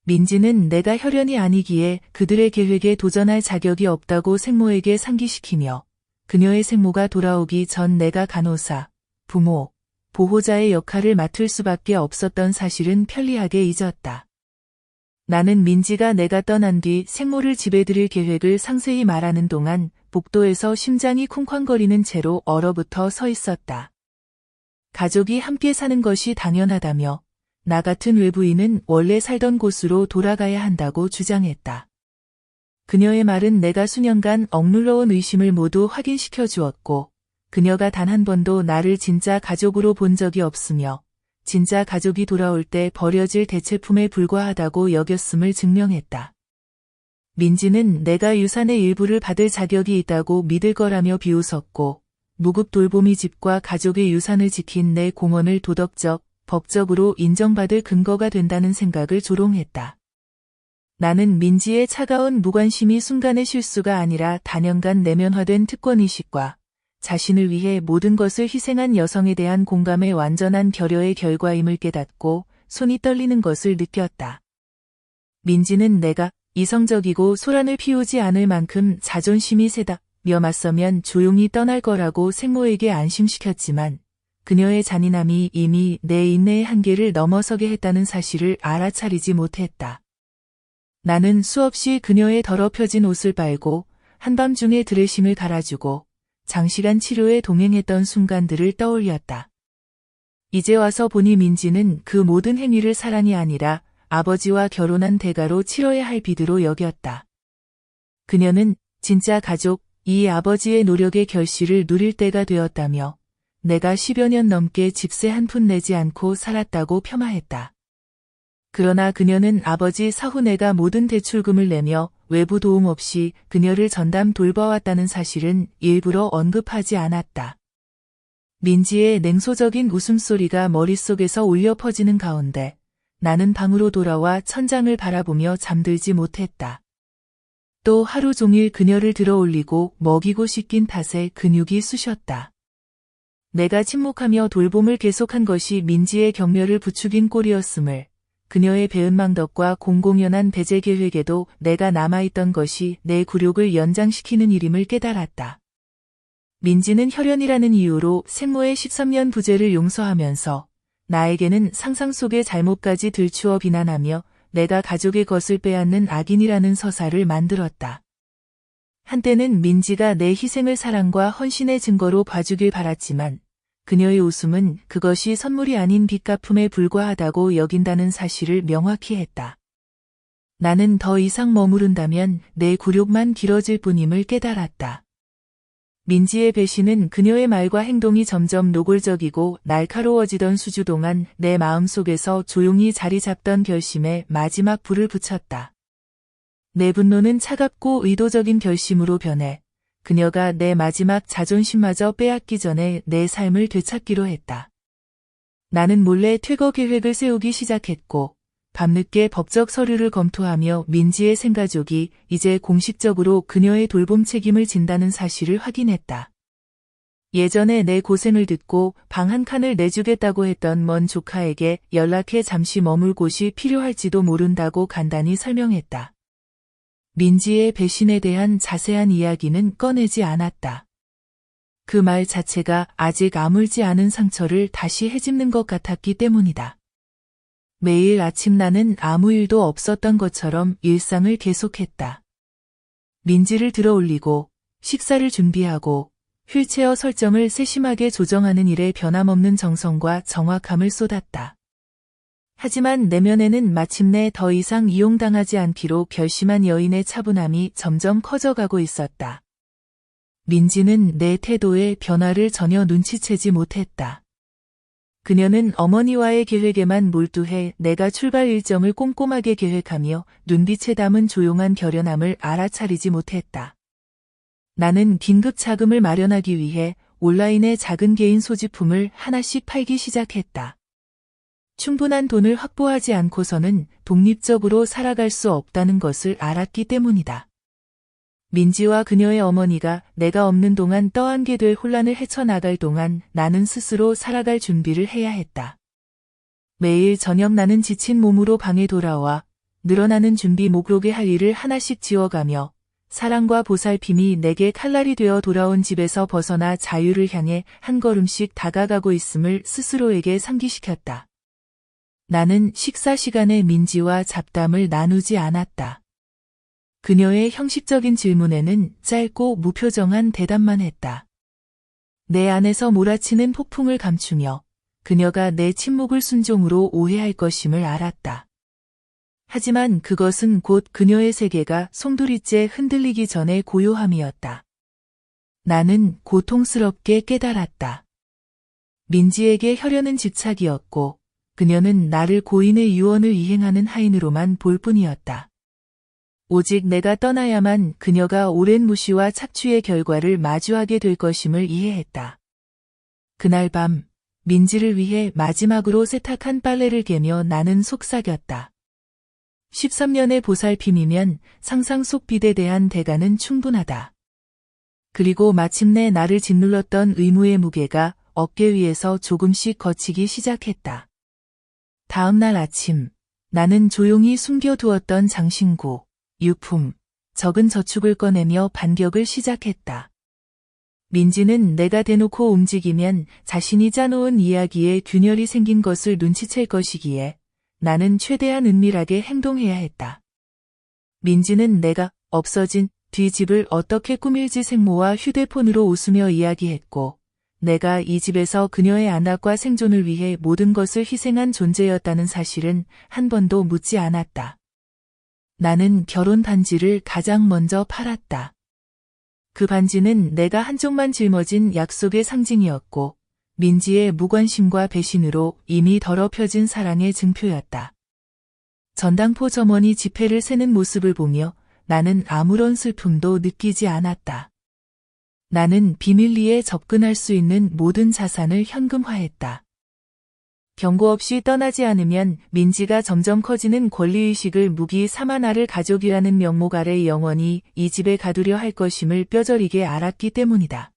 민지는 내가 혈연이 아니기에 그들의 계획에 도전할 자격이 없다고 생모에게 상기시키며 그녀의 생모가 돌아오기 전 내가 간호사, 부모, 보호자의 역할을 맡을 수밖에 없었던 사실은 편리하게 잊었다. 나는 민지가 내가 떠난 뒤 생모를 집에 들일 계획을 상세히 말하는 동안 복도에서 심장이 쿵쾅거리는 채로 얼어붙어 서 있었다. 가족이 함께 사는 것이 당연하다며 나 같은 외부인은 원래 살던 곳으로 돌아가야 한다고 주장했다. 그녀의 말은 내가 수년간 억눌러온 의심을 모두 확인시켜 주었고 그녀가 단 한 번도 나를 진짜 가족으로 본 적이 없으며 진짜 가족이 돌아올 때 버려질 대체품에 불과하다고 여겼음을 증명했다. 민지는 내가 유산의 일부를 받을 자격이 있다고 믿을 거라며 비웃었고 무급 돌보미 집과 가족의 유산을 지킨 내 공헌을 도덕적, 법적으로 인정받을 근거가 된다는 생각을 조롱했다. 나는 민지의 차가운 무관심이 순간의 실수가 아니라 단연간 내면화된 특권의식과 자신을 위해 모든 것을 희생한 여성에 대한 공감의 완전한 결여의 결과임을 깨닫고 손이 떨리는 것을 느꼈다. 민지는 내가 이성적이고 소란을 피우지 않을 만큼 자존심이 세다. 며 맞서면 조용히 떠날 거라고 생모에게 안심시켰지만 그녀의 잔인함이 이미 내 인내의 한계를 넘어서게 했다는 사실을 알아차리지 못했다. 나는 수없이 그녀의 더럽혀진 옷을 빨고 한밤중에 드레싱을 갈아주고 장시간 치료에 동행했던 순간들을 떠올렸다. 이제 와서 보니 민지는 그 모든 행위를 사랑이 아니라 아버지와 결혼한 대가로 치러야 할 비드로 여겼다. 그녀는 진짜 가족, 이 아버지의 노력의 결실을 누릴 때가 되었다며 내가 10여 년 넘게 집세 한 푼 내지 않고 살았다고 폄하했다. 그러나 그녀는 아버지 사후 내가 모든 대출금을 내며 외부 도움 없이 그녀를 전담 돌봐왔다는 사실은 일부러 언급하지 않았다. 민지의 냉소적인 웃음소리가 머릿속에서 울려 퍼지는 가운데 나는 방으로 돌아와 천장을 바라보며 잠들지 못했다. 또 하루 종일 그녀를 들어 올리고 먹이고 씻긴 탓에 근육이 쑤셨다. 내가 침묵하며 돌봄을 계속한 것이 민지의 경멸을 부추긴 꼴이었음을, 그녀의 배은망덕과 공공연한 배제 계획에도 내가 남아있던 것이 내 굴욕을 연장시키는 일임을 깨달았다. 민지는 혈연이라는 이유로 생모의 13년 부재를 용서하면서 나에게는 상상 속의 잘못까지 들추어 비난하며 내가 가족의 것을 빼앗는 악인이라는 서사를 만들었다. 한때는 민지가 내 희생을 사랑과 헌신의 증거로 봐주길 바랐지만 그녀의 웃음은 그것이 선물이 아닌 빚갚음에 불과하다고 여긴다는 사실을 명확히 했다. 나는 더 이상 머무른다면 내 굴욕만 길어질 뿐임을 깨달았다. 민지의 배신은 그녀의 말과 행동이 점점 노골적이고 날카로워지던 수주 동안 내 마음속에서 조용히 자리 잡던 결심에 마지막 불을 붙였다. 내 분노는 차갑고 의도적인 결심으로 변해 그녀가 내 마지막 자존심마저 빼앗기 전에 내 삶을 되찾기로 했다. 나는 몰래 퇴거 계획을 세우기 시작했고 밤늦게 법적 서류를 검토하며 민지의 생가족이 이제 공식적으로 그녀의 돌봄 책임을 진다는 사실을 확인했다. 예전에 내 고생을 듣고 방 한 칸을 내주겠다고 했던 먼 조카에게 연락해 잠시 머물 곳이 필요할지도 모른다고 간단히 설명했다. 민지의 배신에 대한 자세한 이야기는 꺼내지 않았다. 그 말 자체가 아직 아물지 않은 상처를 다시 헤집는 것 같았기 때문이다. 매일 아침 나는 아무 일도 없었던 것처럼 일상을 계속했다. 민지를 들어올리고 식사를 준비하고 휠체어 설정을 세심하게 조정하는 일에 변함없는 정성과 정확함을 쏟았다. 하지만 내면에는 마침내 더 이상 이용당하지 않기로 결심한 여인의 차분함이 점점 커져가고 있었다. 민지는 내 태도의 변화를 전혀 눈치채지 못했다. 그녀는 어머니와의 계획에만 몰두해 내가 출발 일정을 꼼꼼하게 계획하며 눈빛에 담은 조용한 결연함을 알아차리지 못했다. 나는 긴급 자금을 마련하기 위해 온라인에 작은 개인 소지품을 하나씩 팔기 시작했다. 충분한 돈을 확보하지 않고서는 독립적으로 살아갈 수 없다는 것을 알았기 때문이다. 민지와 그녀의 어머니가 내가 없는 동안 떠안게 될 혼란을 헤쳐나갈 동안 나는 스스로 살아갈 준비를 해야 했다. 매일 저녁 나는 지친 몸으로 방에 돌아와 늘어나는 준비 목록에 할 일을 하나씩 지워가며 사랑과 보살핌이 내게 칼날이 되어 돌아온 집에서 벗어나 자유를 향해 한 걸음씩 다가가고 있음을 스스로에게 상기시켰다. 나는 식사 시간에 민지와 잡담을 나누지 않았다. 그녀의 형식적인 질문에는 짧고 무표정한 대답만 했다. 내 안에서 몰아치는 폭풍을 감추며 그녀가 내 침묵을 순종으로 오해할 것임을 알았다. 하지만 그것은 곧 그녀의 세계가 송두리째 흔들리기 전의 고요함이었다. 나는 고통스럽게 깨달았다. 민지에게 혈연은 집착이었고 그녀는 나를 고인의 유언을 이행하는 하인으로만 볼 뿐이었다. 오직 내가 떠나야만 그녀가 오랜 무시와 착취의 결과를 마주하게 될 것임을 이해했다. 그날 밤 민지를 위해 마지막으로 세탁한 빨래를 개며 나는 속삭였다. 13년의 보살핌이면 상상 속 빚에 대한 대가는 충분하다. 그리고 마침내 나를 짓눌렀던 의무의 무게가 어깨 위에서 조금씩 걷히기 시작했다. 다음 날 아침, 나는 조용히 숨겨두었던 장신구, 유품, 적은 저축을 꺼내며 반격을 시작했다. 민지는 내가 대놓고 움직이면 자신이 짜놓은 이야기에 균열이 생긴 것을 눈치챌 것이기에 나는 최대한 은밀하게 행동해야 했다. 민지는 내가 없어진 뒤 집을 어떻게 꾸밀지 생모와 휴대폰으로 웃으며 이야기했고 내가 이 집에서 그녀의 안락과 생존을 위해 모든 것을 희생한 존재였다는 사실은 한 번도 묻지 않았다. 나는 결혼 반지를 가장 먼저 팔았다. 그 반지는 내가 한쪽만 짊어진 약속의 상징이었고 민지의 무관심과 배신으로 이미 더럽혀진 사랑의 증표였다. 전당포 점원이 지폐를 세는 모습을 보며 나는 아무런 슬픔도 느끼지 않았다. 나는 비밀리에 접근할 수 있는 모든 자산을 현금화했다. 경고 없이 떠나지 않으면 민지가 점점 커지는 권리의식을 무기 삼아 나를 가족이라는 명목 아래 영원히 이 집에 가두려 할 것임을 뼈저리게 알았기 때문이다.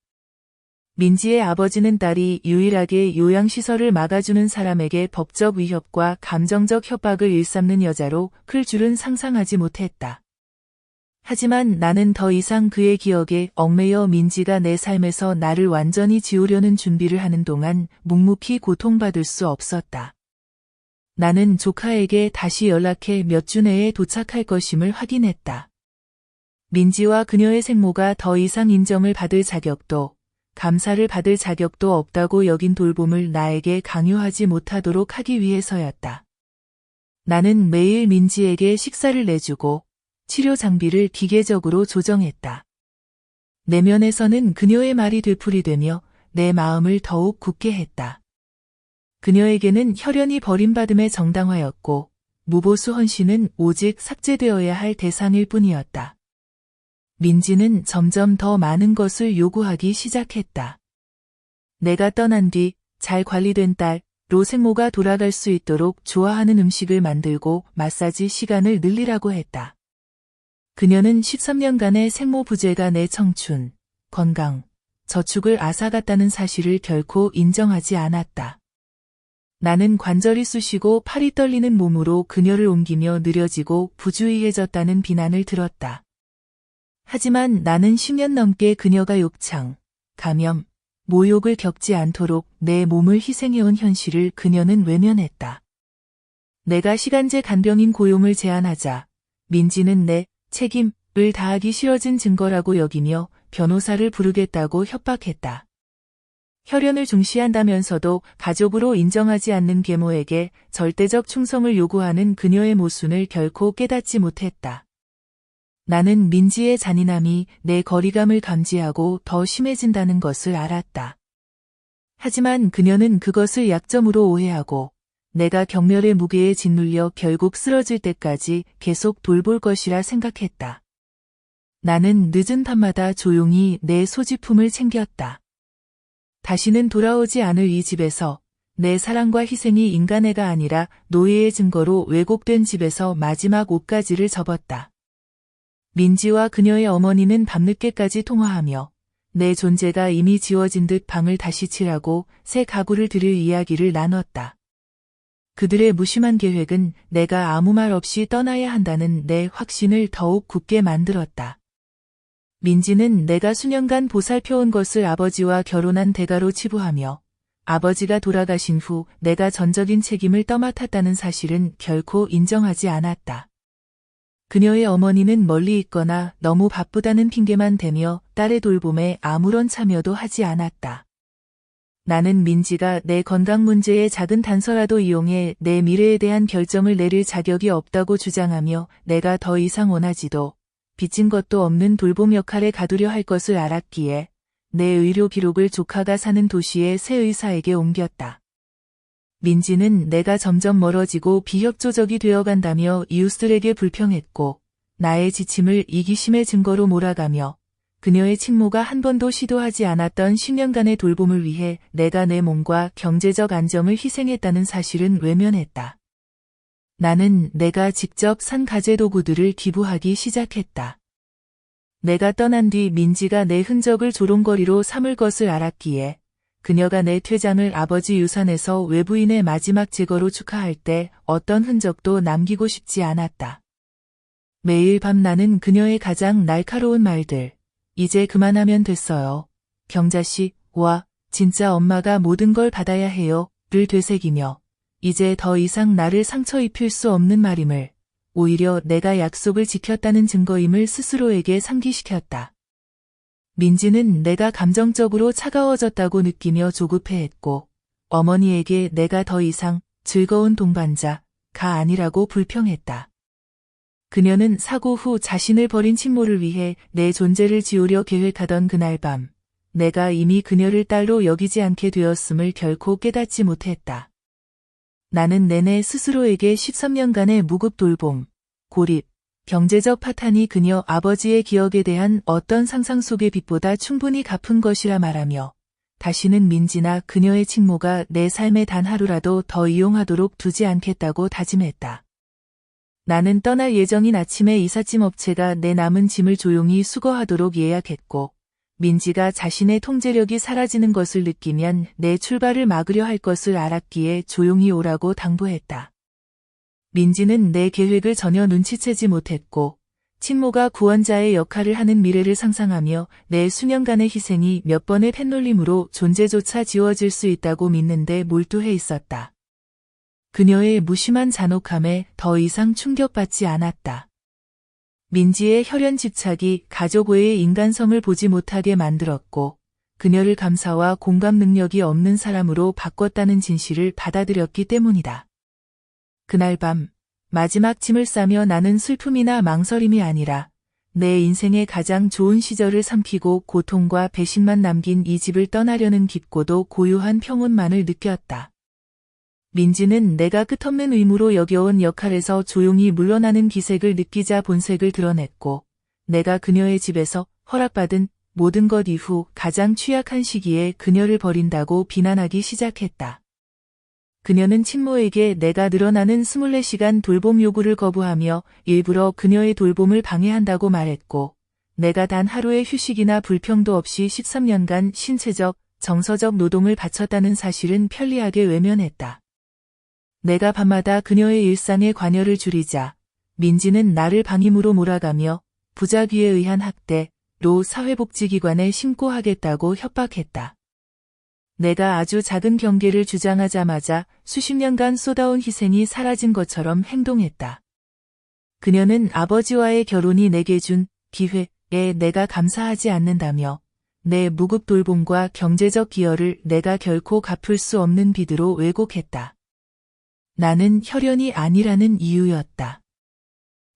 민지의 아버지는 딸이 유일하게 요양시설을 막아주는 사람에게 법적 위협과 감정적 협박을 일삼는 여자로 클 줄은 상상하지 못했다. 하지만 나는 더 이상 그의 기억에 얽매여 민지가 내 삶에서 나를 완전히 지우려는 준비를 하는 동안 묵묵히 고통받을 수 없었다. 나는 조카에게 다시 연락해 몇 주 내에 도착할 것임을 확인했다. 민지와 그녀의 생모가 더 이상 인정을 받을 자격도 감사를 받을 자격도 없다고 여긴 돌봄을 나에게 강요하지 못하도록 하기 위해서였다. 나는 매일 민지에게 식사를 내주고 치료 장비를 기계적으로 조정했다. 내면에서는 그녀의 말이 되풀이되며 내 마음을 더욱 굳게 했다. 그녀에게는 혈연이 버림받음의 정당화였고 무보수 헌신은 오직 삭제되어야 할 대상일 뿐이었다. 민지는 점점 더 많은 것을 요구하기 시작했다. 내가 떠난 뒤 잘 관리된 딸로 생모가 돌아갈 수 있도록 좋아하는 음식을 만들고 마사지 시간을 늘리라고 했다. 그녀는 13년간의 생모 부재가 내 청춘, 건강, 저축을 앗아갔다는 사실을 결코 인정하지 않았다. 나는 관절이 쑤시고 팔이 떨리는 몸으로 그녀를 옮기며 느려지고 부주의해졌다는 비난을 들었다. 하지만 나는 10년 넘게 그녀가 욕창, 감염, 모욕을 겪지 않도록 내 몸을 희생해온 현실을 그녀는 외면했다. 내가 시간제 간병인 고용을 제안하자 민지는 내 책임을 다하기 싫어진 증거라고 여기며 변호사를 부르겠다고 협박했다. 혈연을 중시한다면서도 가족으로 인정하지 않는 계모에게 절대적 충성을 요구하는 그녀의 모순을 결코 깨닫지 못했다. 나는 민지의 잔인함이 내 거리감을 감지하고 더 심해진다는 것을 알았다. 하지만 그녀는 그것을 약점으로 오해하고 내가 경멸의 무게에 짓눌려 결국 쓰러질 때까지 계속 돌볼 것이라 생각했다. 나는 늦은 밤마다 조용히 내 소지품을 챙겼다. 다시는 돌아오지 않을 이 집에서 내 사랑과 희생이 인간애가 아니라 노예의 증거로 왜곡된 집에서 마지막 옷가지를 접었다. 민지와 그녀의 어머니는 밤늦게까지 통화하며 내 존재가 이미 지워진 듯 방을 다시 칠하고 새 가구를 들일 이야기를 나눴다. 그들의 무심한 계획은 내가 아무 말 없이 떠나야 한다는 내 확신을 더욱 굳게 만들었다. 민지는 내가 수년간 보살펴온 것을 아버지와 결혼한 대가로 치부하며 아버지가 돌아가신 후 내가 전적인 책임을 떠맡았다는 사실은 결코 인정하지 않았다. 그녀의 어머니는 멀리 있거나 너무 바쁘다는 핑계만 대며 딸의 돌봄에 아무런 참여도 하지 않았다. 나는 민지가 내 건강 문제의 작은 단서라도 이용해 내 미래에 대한 결정을 내릴 자격이 없다고 주장하며 내가 더 이상 원하지도 빚진 것도 없는 돌봄 역할에 가두려 할 것을 알았기에 내 의료 기록을 조카가 사는 도시의 새 의사에게 옮겼다. 민지는 내가 점점 멀어지고 비협조적이 되어간다며 이웃들에게 불평했고 나의 지침을 이기심의 증거로 몰아가며 그녀의 친모가 한 번도 시도하지 않았던 10년간의 돌봄을 위해 내가 내 몸과 경제적 안정을 희생했다는 사실은 외면했다. 나는 내가 직접 산 가재도구들을 기부하기 시작했다. 내가 떠난 뒤 민지가 내 흔적을 조롱거리로 삼을 것을 알았기에 그녀가 내 퇴장을 아버지 유산에서 외부인의 마지막 제거로 축하할 때 어떤 흔적도 남기고 싶지 않았다. 매일 밤 나는 그녀의 가장 날카로운 말들, 이제 그만하면 됐어요. 경자씨, 와, 진짜 엄마가 모든 걸 받아야 해요. 를 되새기며 이제 더 이상 나를 상처 입힐 수 없는 말임을, 오히려 내가 약속을 지켰다는 증거임을 스스로에게 상기시켰다. 민지는 내가 감정적으로 차가워졌다고 느끼며 조급해했고 어머니에게 내가 더 이상 즐거운 동반자가 아니라고 불평했다. 그녀는 사고 후 자신을 버린 친모를 위해 내 존재를 지우려 계획하던 그날 밤, 내가 이미 그녀를 딸로 여기지 않게 되었음을 결코 깨닫지 못했다. 나는 내내 스스로에게 13년간의 무급 돌봄, 고립, 경제적 파탄이 그녀 아버지의 기억에 대한 어떤 상상 속의 빚보다 충분히 갚은 것이라 말하며 다시는 민지나 그녀의 친모가 내 삶의 단 하루라도 더 이용하도록 두지 않겠다고 다짐했다. 나는 떠날 예정인 아침에 이삿짐 업체가 내 남은 짐을 조용히 수거하도록 예약했고 민지가 자신의 통제력이 사라지는 것을 느끼면 내 출발을 막으려 할 것을 알았기에 조용히 오라고 당부했다. 민지는 내 계획을 전혀 눈치채지 못했고 친모가 구원자의 역할을 하는 미래를 상상하며 내 수년간의 희생이 몇 번의 팬놀림으로 존재조차 지워질 수 있다고 믿는데 몰두해 있었다. 그녀의 무심한 잔혹함에 더 이상 충격받지 않았다. 민지의 혈연 집착이 가족 외의 인간성을 보지 못하게 만들었고 그녀를 감사와 공감 능력이 없는 사람으로 바꿨다는 진실을 받아들였기 때문이다. 그날 밤 마지막 짐을 싸며 나는 슬픔이나 망설임이 아니라 내 인생의 가장 좋은 시절을 삼키고 고통과 배신만 남긴 이 집을 떠나려는 깊고도 고요한 평온만을 느꼈다. 민지는 내가 끝없는 의무로 여겨온 역할에서 조용히 물러나는 기색을 느끼자 본색을 드러냈고 내가 그녀의 집에서 허락받은 모든 것 이후 가장 취약한 시기에 그녀를 버린다고 비난하기 시작했다. 그녀는 친모에게 내가 늘어나는 24시간 돌봄 요구를 거부하며 일부러 그녀의 돌봄을 방해한다고 말했고 내가 단 하루의 휴식이나 불평도 없이 13년간 신체적, 정서적 노동을 바쳤다는 사실은 편리하게 외면했다. 내가 밤마다 그녀의 일상에 관여를 줄이자 민지는 나를 방임으로 몰아가며 부작위에 의한 학대로 사회복지기관에 신고하겠다고 협박했다. 내가 아주 작은 경계를 주장하자마자 수십 년간 쏟아온 희생이 사라진 것처럼 행동했다. 그녀는 아버지와의 결혼이 내게 준 기회에 내가 감사하지 않는다며 내 무급 돌봄과 경제적 기여를 내가 결코 갚을 수 없는 비드로 왜곡했다. 나는 혈연이 아니라는 이유였다.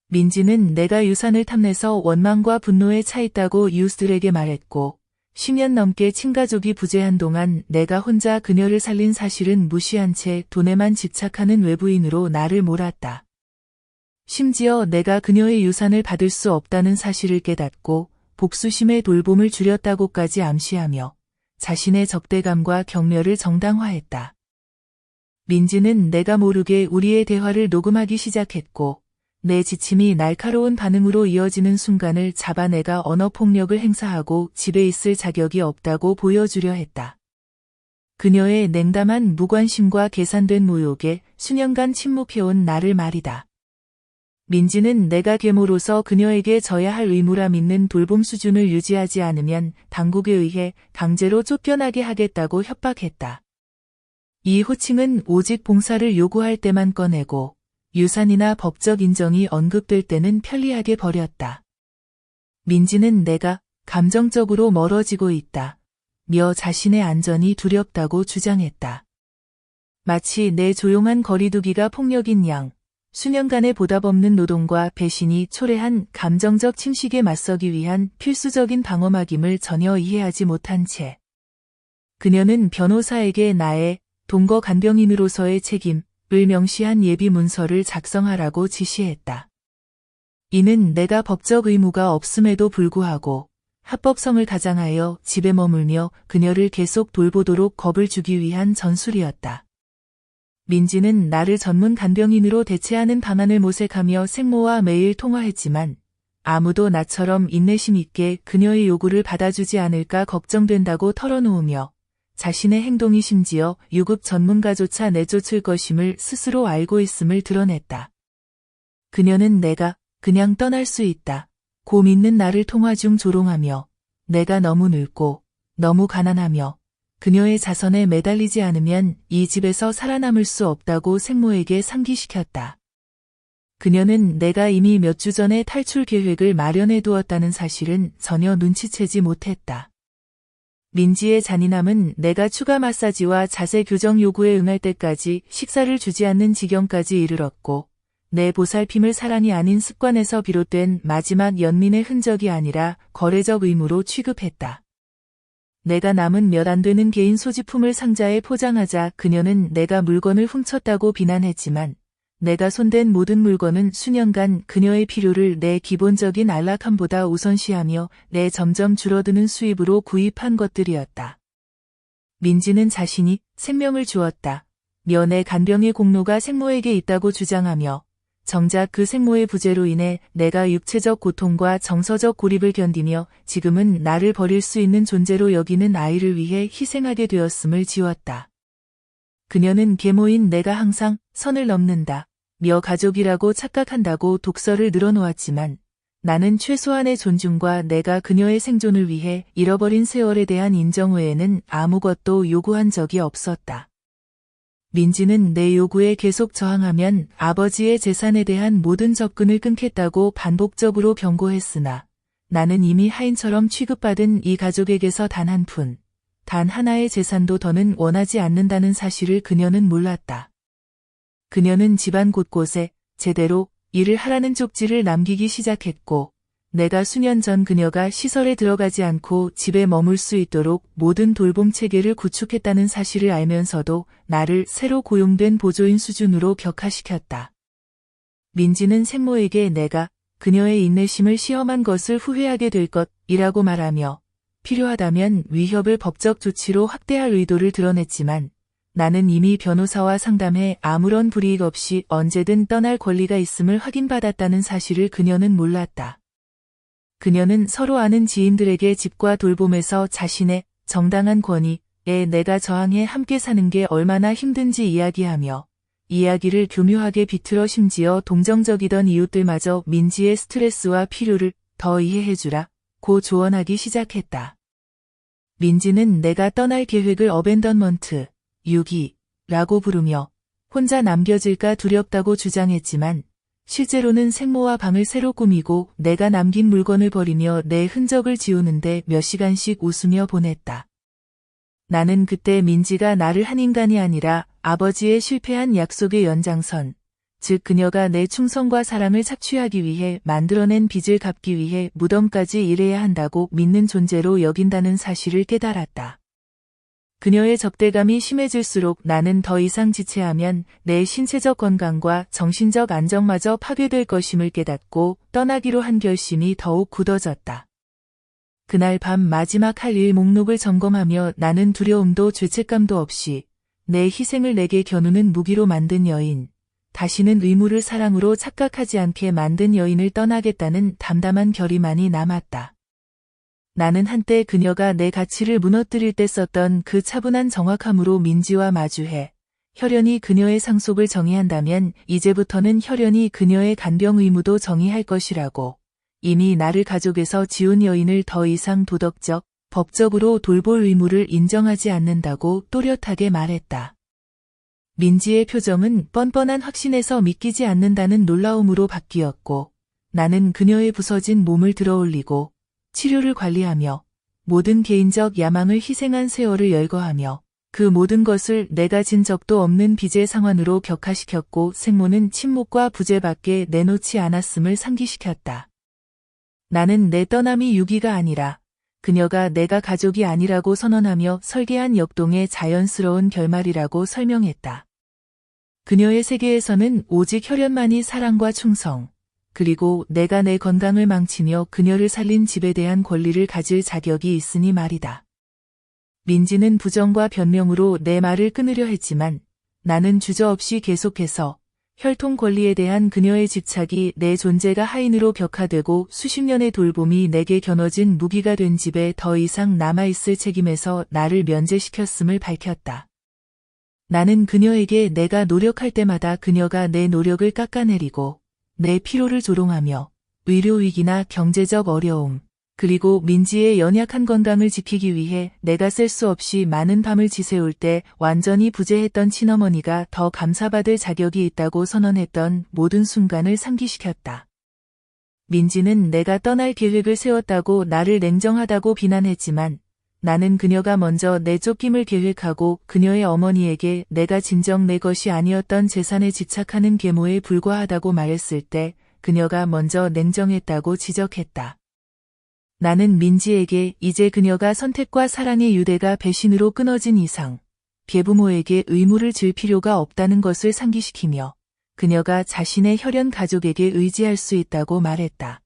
민지는 내가 유산을 탐내서 원망과 분노에 차 있다고 이웃들에게 말했고 10년 넘게 친가족이 부재한 동안 내가 혼자 그녀를 살린 사실은 무시한 채 돈에만 집착하는 외부인으로 나를 몰았다. 심지어 내가 그녀의 유산을 받을 수 없다는 사실을 깨닫고 복수심에 돌봄을 줄였다고까지 암시하며 자신의 적대감과 경멸을 정당화했다. 민지는 내가 모르게 우리의 대화를 녹음하기 시작했고 내 지침이 날카로운 반응으로 이어지는 순간을 잡아내가 언어폭력을 행사하고 집에 있을 자격이 없다고 보여주려 했다. 그녀의 냉담한 무관심과 계산된 모욕에 수년간 침묵해온 나를 말이다. 민지는 내가 계모로서 그녀에게 져야 할 의무라 믿는 돌봄 수준을 유지하지 않으면 당국에 의해 강제로 쫓겨나게 하겠다고 협박했다. 이 호칭은 오직 봉사를 요구할 때만 꺼내고 유산이나 법적 인정이 언급될 때는 편리하게 버렸다. 민지는 내가 감정적으로 멀어지고 있다. 며 자신의 안전이 두렵다고 주장했다. 마치 내 조용한 거리두기가 폭력인 양, 수년간의 보답없는 노동과 배신이 초래한 감정적 침식에 맞서기 위한 필수적인 방어막임을 전혀 이해하지 못한 채 그녀는 변호사에게 나의 동거 간병인으로서의 책임을 명시한 예비 문서를 작성하라고 지시했다. 이는 내가 법적 의무가 없음에도 불구하고 합법성을 가장하여 집에 머물며 그녀를 계속 돌보도록 겁을 주기 위한 전술이었다. 민지는 나를 전문 간병인으로 대체하는 방안을 모색하며 생모와 매일 통화했지만 아무도 나처럼 인내심 있게 그녀의 요구를 받아주지 않을까 걱정된다고 털어놓으며 자신의 행동이 심지어 유급 전문가조차 내쫓을 것임을 스스로 알고 있음을 드러냈다. 그녀는 내가 그냥 떠날 수 있다 고 믿는 나를 통화 중 조롱하며 내가 너무 늙고 너무 가난하며 그녀의 자선에 매달리지 않으면 이 집에서 살아남을 수 없다고 생모에게 상기시켰다. 그녀는 내가 이미 몇 주 전에 탈출 계획을 마련해 두었다는 사실은 전혀 눈치채지 못했다. 민지의 잔인함은 내가 추가 마사지와 자세 교정 요구에 응할 때까지 식사를 주지 않는 지경까지 이르렀고 내 보살핌을 사랑이 아닌 습관에서 비롯된 마지막 연민의 흔적이 아니라 거래적 의무로 취급했다. 내가 남은 몇 안 되는 개인 소지품을 상자에 포장하자 그녀는 내가 물건을 훔쳤다고 비난했지만 내가 손댄 모든 물건은 수년간 그녀의 필요를 내 기본적인 안락함보다 우선시하며 내 점점 줄어드는 수입으로 구입한 것들이었다. 민지는 자신이 생명을 주었다. 며 내 간병의 공로가 생모에게 있다고 주장하며 정작 그 생모의 부재로 인해 내가 육체적 고통과 정서적 고립을 견디며 지금은 나를 버릴 수 있는 존재로 여기는 아이를 위해 희생하게 되었음을 지웠다. 그녀는 계모인 내가 항상 선을 넘는다. 며 가족이라고 착각한다고 독서를 늘어놓았지만 나는 최소한의 존중과 내가 그녀의 생존을 위해 잃어버린 세월에 대한 인정 외에는 아무것도 요구한 적이 없었다. 민지는 내 요구에 계속 저항하면 아버지의 재산에 대한 모든 접근을 끊겠다고 반복적으로 경고했으나 나는 이미 하인처럼 취급받은 이 가족에게서 단 한 푼, 단 하나의 재산도 더는 원하지 않는다는 사실을 그녀는 몰랐다. 그녀는 집안 곳곳에 제대로 일을 하라는 쪽지를 남기기 시작했고 내가 수년 전 그녀가 시설에 들어가지 않고 집에 머물 수 있도록 모든 돌봄 체계를 구축했다는 사실을 알면서도 나를 새로 고용된 보조인 수준으로 격하시켰다. 민지는 생모에게 내가 그녀의 인내심을 시험한 것을 후회하게 될 것이라고 말하며 필요하다면 위협을 법적 조치로 확대할 의도를 드러냈지만 나는 이미 변호사와 상담해 아무런 불이익 없이 언제든 떠날 권리가 있음을 확인받았다는 사실을 그녀는 몰랐다. 그녀는 서로 아는 지인들에게 집과 돌봄에서 자신의 정당한 권위에 내가 저항해 함께 사는 게 얼마나 힘든지 이야기하며 이야기를 교묘하게 비틀어 심지어 동정적이던 이웃들마저 민지의 스트레스와 필요를 더 이해해주라고 조언하기 시작했다. 민지는 내가 떠날 계획을 어벤던먼트, 유기라고 부르며 혼자 남겨질까 두렵다고 주장했지만 실제로는 생모와 방을 새로 꾸미고 내가 남긴 물건을 버리며 내 흔적을 지우는데 몇 시간씩 웃으며 보냈다. 나는 그때 민지가 나를 한 인간이 아니라 아버지의 실패한 약속의 연장선, 즉 그녀가 내 충성과 사랑을 착취하기 위해 만들어낸 빚을 갚기 위해 무덤까지 일해야 한다고 믿는 존재로 여긴다는 사실을 깨달았다. 그녀의 적대감이 심해질수록 나는 더 이상 지체하면 내 신체적 건강과 정신적 안정마저 파괴될 것임을 깨닫고 떠나기로 한 결심이 더욱 굳어졌다. 그날 밤 마지막 할 일 목록을 점검하며 나는 두려움도 죄책감도 없이 내 희생을 내게 겨누는 무기로 만든 여인, 다시는 의무를 사랑으로 착각하지 않게 만든 여인을 떠나겠다는 담담한 결의만이 남았다. 나는 한때 그녀가 내 가치를 무너뜨릴 때 썼던 그 차분한 정확함으로 민지와 마주해 혈연이 그녀의 상속을 정의한다면 이제부터는 혈연이 그녀의 간병 의무도 정의할 것이라고, 이미 나를 가족에서 지운 여인을 더 이상 도덕적, 법적으로 돌볼 의무를 인정하지 않는다고 또렷하게 말했다. 민지의 표정은 뻔뻔한 확신에서 믿기지 않는다는 놀라움으로 바뀌었고 나는 그녀의 부서진 몸을 들어올리고 치료를 관리하며 모든 개인적 야망을 희생한 세월을 열거하며 그 모든 것을 내가 진 적도 없는 빚의 상환으로 격화시켰고 생모는 침묵과 부재밖에 내놓지 않았음을 상기시켰다. 나는 내 떠남이 유기가 아니라 그녀가 내가 가족이 아니라고 선언하며 설계한 역동의 자연스러운 결말이라고 설명했다. 그녀의 세계에서는 오직 혈연만이 사랑과 충성, 그리고 내가 내 건강을 망치며 그녀를 살린 집에 대한 권리를 가질 자격이 있으니 말이다. 민지는 부정과 변명으로 내 말을 끊으려 했지만 나는 주저없이 계속해서 혈통 권리에 대한 그녀의 집착이 내 존재가 하인으로 격화되고 수십 년의 돌봄이 내게 겨눠진 무기가 된 집에 더 이상 남아있을 책임에서 나를 면제시켰음을 밝혔다. 나는 그녀에게 내가 노력할 때마다 그녀가 내 노력을 깎아내리고 내 피로를 조롱하며 의료위기나 경제적 어려움, 그리고 민지의 연약한 건강을 지키기 위해 내가 셀 수 없이 많은 밤을 지새울 때 완전히 부재했던 친어머니가 더 감사받을 자격이 있다고 선언했던 모든 순간을 상기시켰다. 민지는 내가 떠날 계획을 세웠다고 나를 냉정하다고 비난했지만 나는 그녀가 먼저 내 쫓김을 계획하고 그녀의 어머니에게 내가 진정 내 것이 아니었던 재산에 집착하는 계모에 불과하다고 말했을 때 그녀가 먼저 냉정했다고 지적했다. 나는 민지에게 이제 그녀가 선택과 사랑의 유대가 배신으로 끊어진 이상 계부모에게 의무를 질 필요가 없다는 것을 상기시키며 그녀가 자신의 혈연 가족에게 의지할 수 있다고 말했다.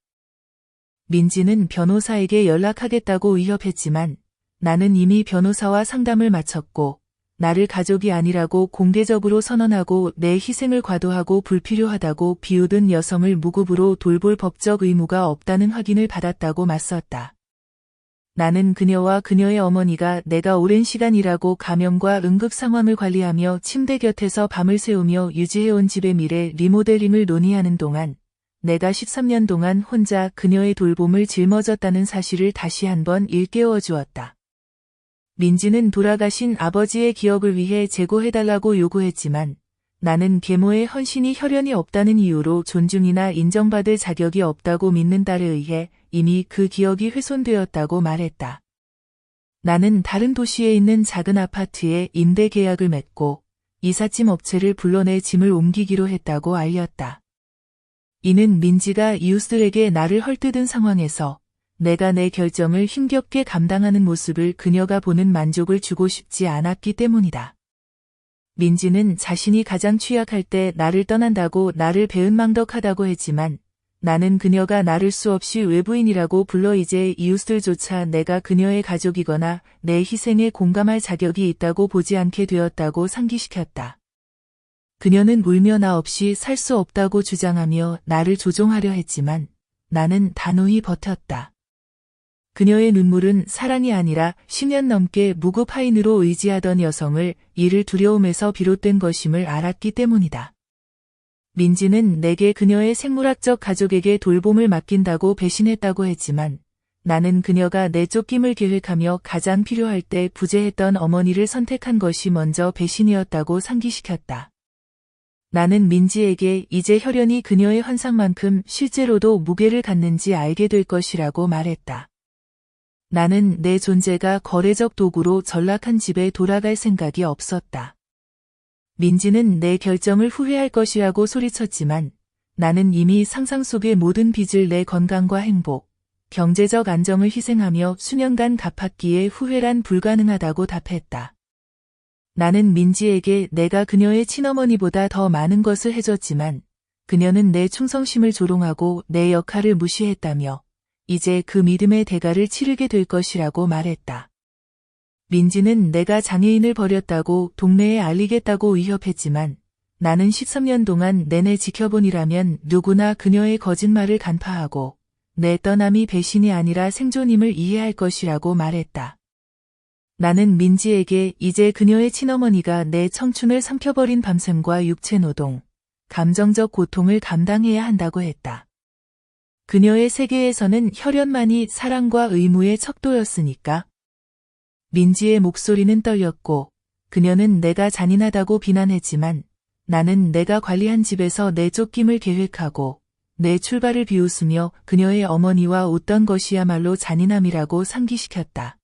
민지는 변호사에게 연락하겠다고 위협했지만 나는 이미 변호사와 상담을 마쳤고 나를 가족이 아니라고 공개적으로 선언하고 내 희생을 과도하고 불필요하다고 비웃은 여성을 무급으로 돌볼 법적 의무가 없다는 확인을 받았다고 맞섰다. 나는 그녀와 그녀의 어머니가 내가 오랜 시간 일하고 감염과 응급 상황을 관리하며 침대 곁에서 밤을 새우며 유지해온 집의 미래 리모델링을 논의하는 동안 내가 13년 동안 혼자 그녀의 돌봄을 짊어졌다는 사실을 다시 한번 일깨워 주었다. 민지는 돌아가신 아버지의 기억을 위해 재고해달라고 요구했지만 나는 계모의 헌신이 혈연이 없다는 이유로 존중이나 인정받을 자격이 없다고 믿는 딸에 의해 이미 그 기억이 훼손되었다고 말했다. 나는 다른 도시에 있는 작은 아파트에 임대 계약을 맺고 이삿짐 업체를 불러내 짐을 옮기기로 했다고 알렸다. 이는 민지가 이웃들에게 나를 헐뜯은 상황에서 내가 내 결정을 힘겹게 감당하는 모습을 그녀가 보는 만족을 주고 싶지 않았기 때문이다. 민지는 자신이 가장 취약할 때 나를 떠난다고 나를 배은망덕하다고 했지만 나는 그녀가 나를 수없이 외부인이라고 불러 이제 이웃들조차 내가 그녀의 가족이거나 내 희생에 공감할 자격이 있다고 보지 않게 되었다고 상기시켰다. 그녀는 울며 나 없이 살 수 없다고 주장하며 나를 조종하려 했지만 나는 단호히 버텼다. 그녀의 눈물은 사랑이 아니라 10년 넘게 무급 하인으로 의지하던 여성을 잃을 두려움에서 비롯된 것임을 알았기 때문이다. 민지는 내게 그녀의 생물학적 가족에게 돌봄을 맡긴다고 배신했다고 했지만 나는 그녀가 내 쫓김을 계획하며 가장 필요할 때 부재했던 어머니를 선택한 것이 먼저 배신이었다고 상기시켰다. 나는 민지에게 이제 혈연이 그녀의 환상만큼 실제로도 무게를 갖는지 알게 될 것이라고 말했다. 나는 내 존재가 거래적 도구로 전락한 집에 돌아갈 생각이 없었다. 민지는 내 결정을 후회할 것이라고 소리쳤지만 나는 이미 상상 속의 모든 빚을 내 건강과 행복, 경제적 안정을 희생하며 수년간 갚았기에 후회란 불가능하다고 답했다. 나는 민지에게 내가 그녀의 친어머니보다 더 많은 것을 해줬지만 그녀는 내 충성심을 조롱하고 내 역할을 무시했다며 이제 그 믿음의 대가를 치르게 될 것이라고 말했다. 민지는 내가 장애인을 버렸다고 동네에 알리겠다고 위협했지만 나는 13년 동안 내내 지켜본 이라면 누구나 그녀의 거짓말을 간파하고 내 떠남이 배신이 아니라 생존임을 이해할 것이라고 말했다. 나는 민지에게 이제 그녀의 친어머니가 내 청춘을 삼켜버린 밤샘과 육체노동, 감정적 고통을 감당해야 한다고 했다. 그녀의 세계에서는 혈연만이 사랑과 의무의 척도였으니까. 민지의 목소리는 떨렸고 그녀는 내가 잔인하다고 비난했지만 나는 내가 관리한 집에서 내 쫓김을 계획하고 내 출발을 비웃으며 그녀의 어머니와 웃던 것이야말로 잔인함이라고 상기시켰다.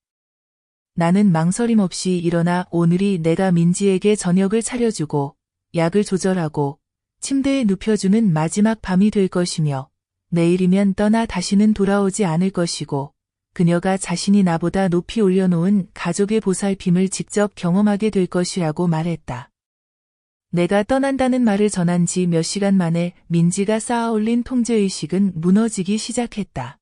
나는 망설임 없이 일어나 오늘이 내가 민지에게 저녁을 차려주고 약을 조절하고 침대에 눕혀주는 마지막 밤이 될 것이며 내일이면 떠나 다시는 돌아오지 않을 것이고 그녀가 자신이 나보다 높이 올려놓은 가족의 보살핌을 직접 경험하게 될 것이라고 말했다. 내가 떠난다는 말을 전한 지 몇 시간 만에 민지가 쌓아올린 통제의식은 무너지기 시작했다.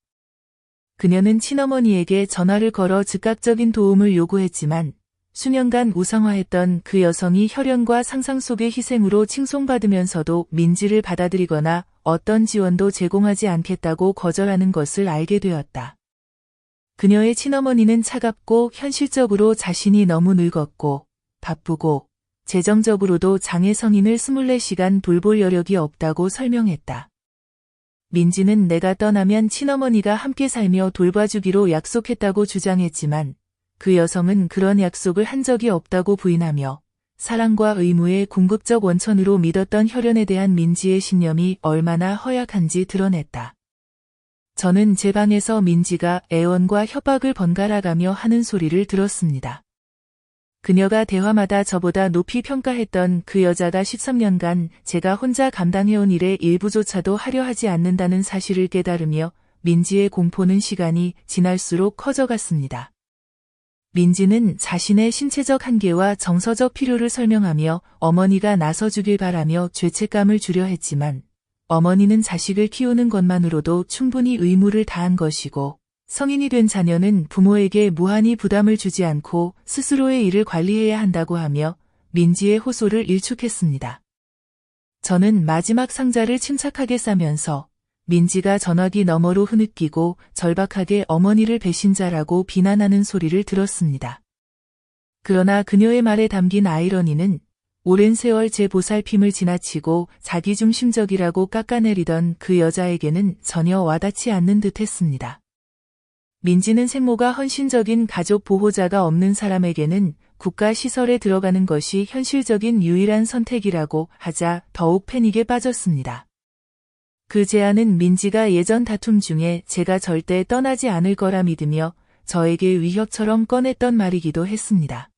그녀는 친어머니에게 전화를 걸어 즉각적인 도움을 요구했지만 수년간 우상화했던 그 여성이 혈연과 상상 속의 희생으로 칭송받으면서도 민지를 받아들이거나 어떤 지원도 제공하지 않겠다고 거절하는 것을 알게 되었다. 그녀의 친어머니는 차갑고 현실적으로 자신이 너무 늙었고 바쁘고 재정적으로도 장애 성인을 24시간 돌볼 여력이 없다고 설명했다. 민지는 내가 떠나면 친어머니가 함께 살며 돌봐주기로 약속했다고 주장했지만 그 여성은 그런 약속을 한 적이 없다고 부인하며 사랑과 의무의 궁극적 원천으로 믿었던 혈연에 대한 민지의 신념이 얼마나 허약한지 드러냈다. 저는 제 방에서 민지가 애원과 협박을 번갈아가며 하는 소리를 들었습니다. 그녀가 대화마다 저보다 높이 평가했던 그 여자가 13년간 제가 혼자 감당해온 일의 일부조차도 하려 하지 않는다는 사실을 깨달으며 민지의 공포는 시간이 지날수록 커져갔습니다. 민지는 자신의 신체적 한계와 정서적 필요를 설명하며 어머니가 나서주길 바라며 죄책감을 주려 했지만 어머니는 자식을 키우는 것만으로도 충분히 의무를 다한 것이고 성인이 된 자녀는 부모에게 무한히 부담을 주지 않고 스스로의 일을 관리해야 한다고 하며 민지의 호소를 일축했습니다. 저는 마지막 상자를 침착하게 싸면서 민지가 전화기 너머로 흐느끼고 절박하게 어머니를 배신자라고 비난하는 소리를 들었습니다. 그러나 그녀의 말에 담긴 아이러니는 오랜 세월 제 보살핌을 지나치고 자기중심적이라고 깎아내리던 그 여자에게는 전혀 와닿지 않는 듯했습니다. 민지는 생모가 헌신적인 가족 보호자가 없는 사람에게는 국가시설에 들어가는 것이 현실적인 유일한 선택이라고 하자 더욱 패닉에 빠졌습니다. 그 제안은 민지가 예전 다툼 중에 제가 절대 떠나지 않을 거라 믿으며 저에게 위협처럼 꺼냈던 말이기도 했습니다.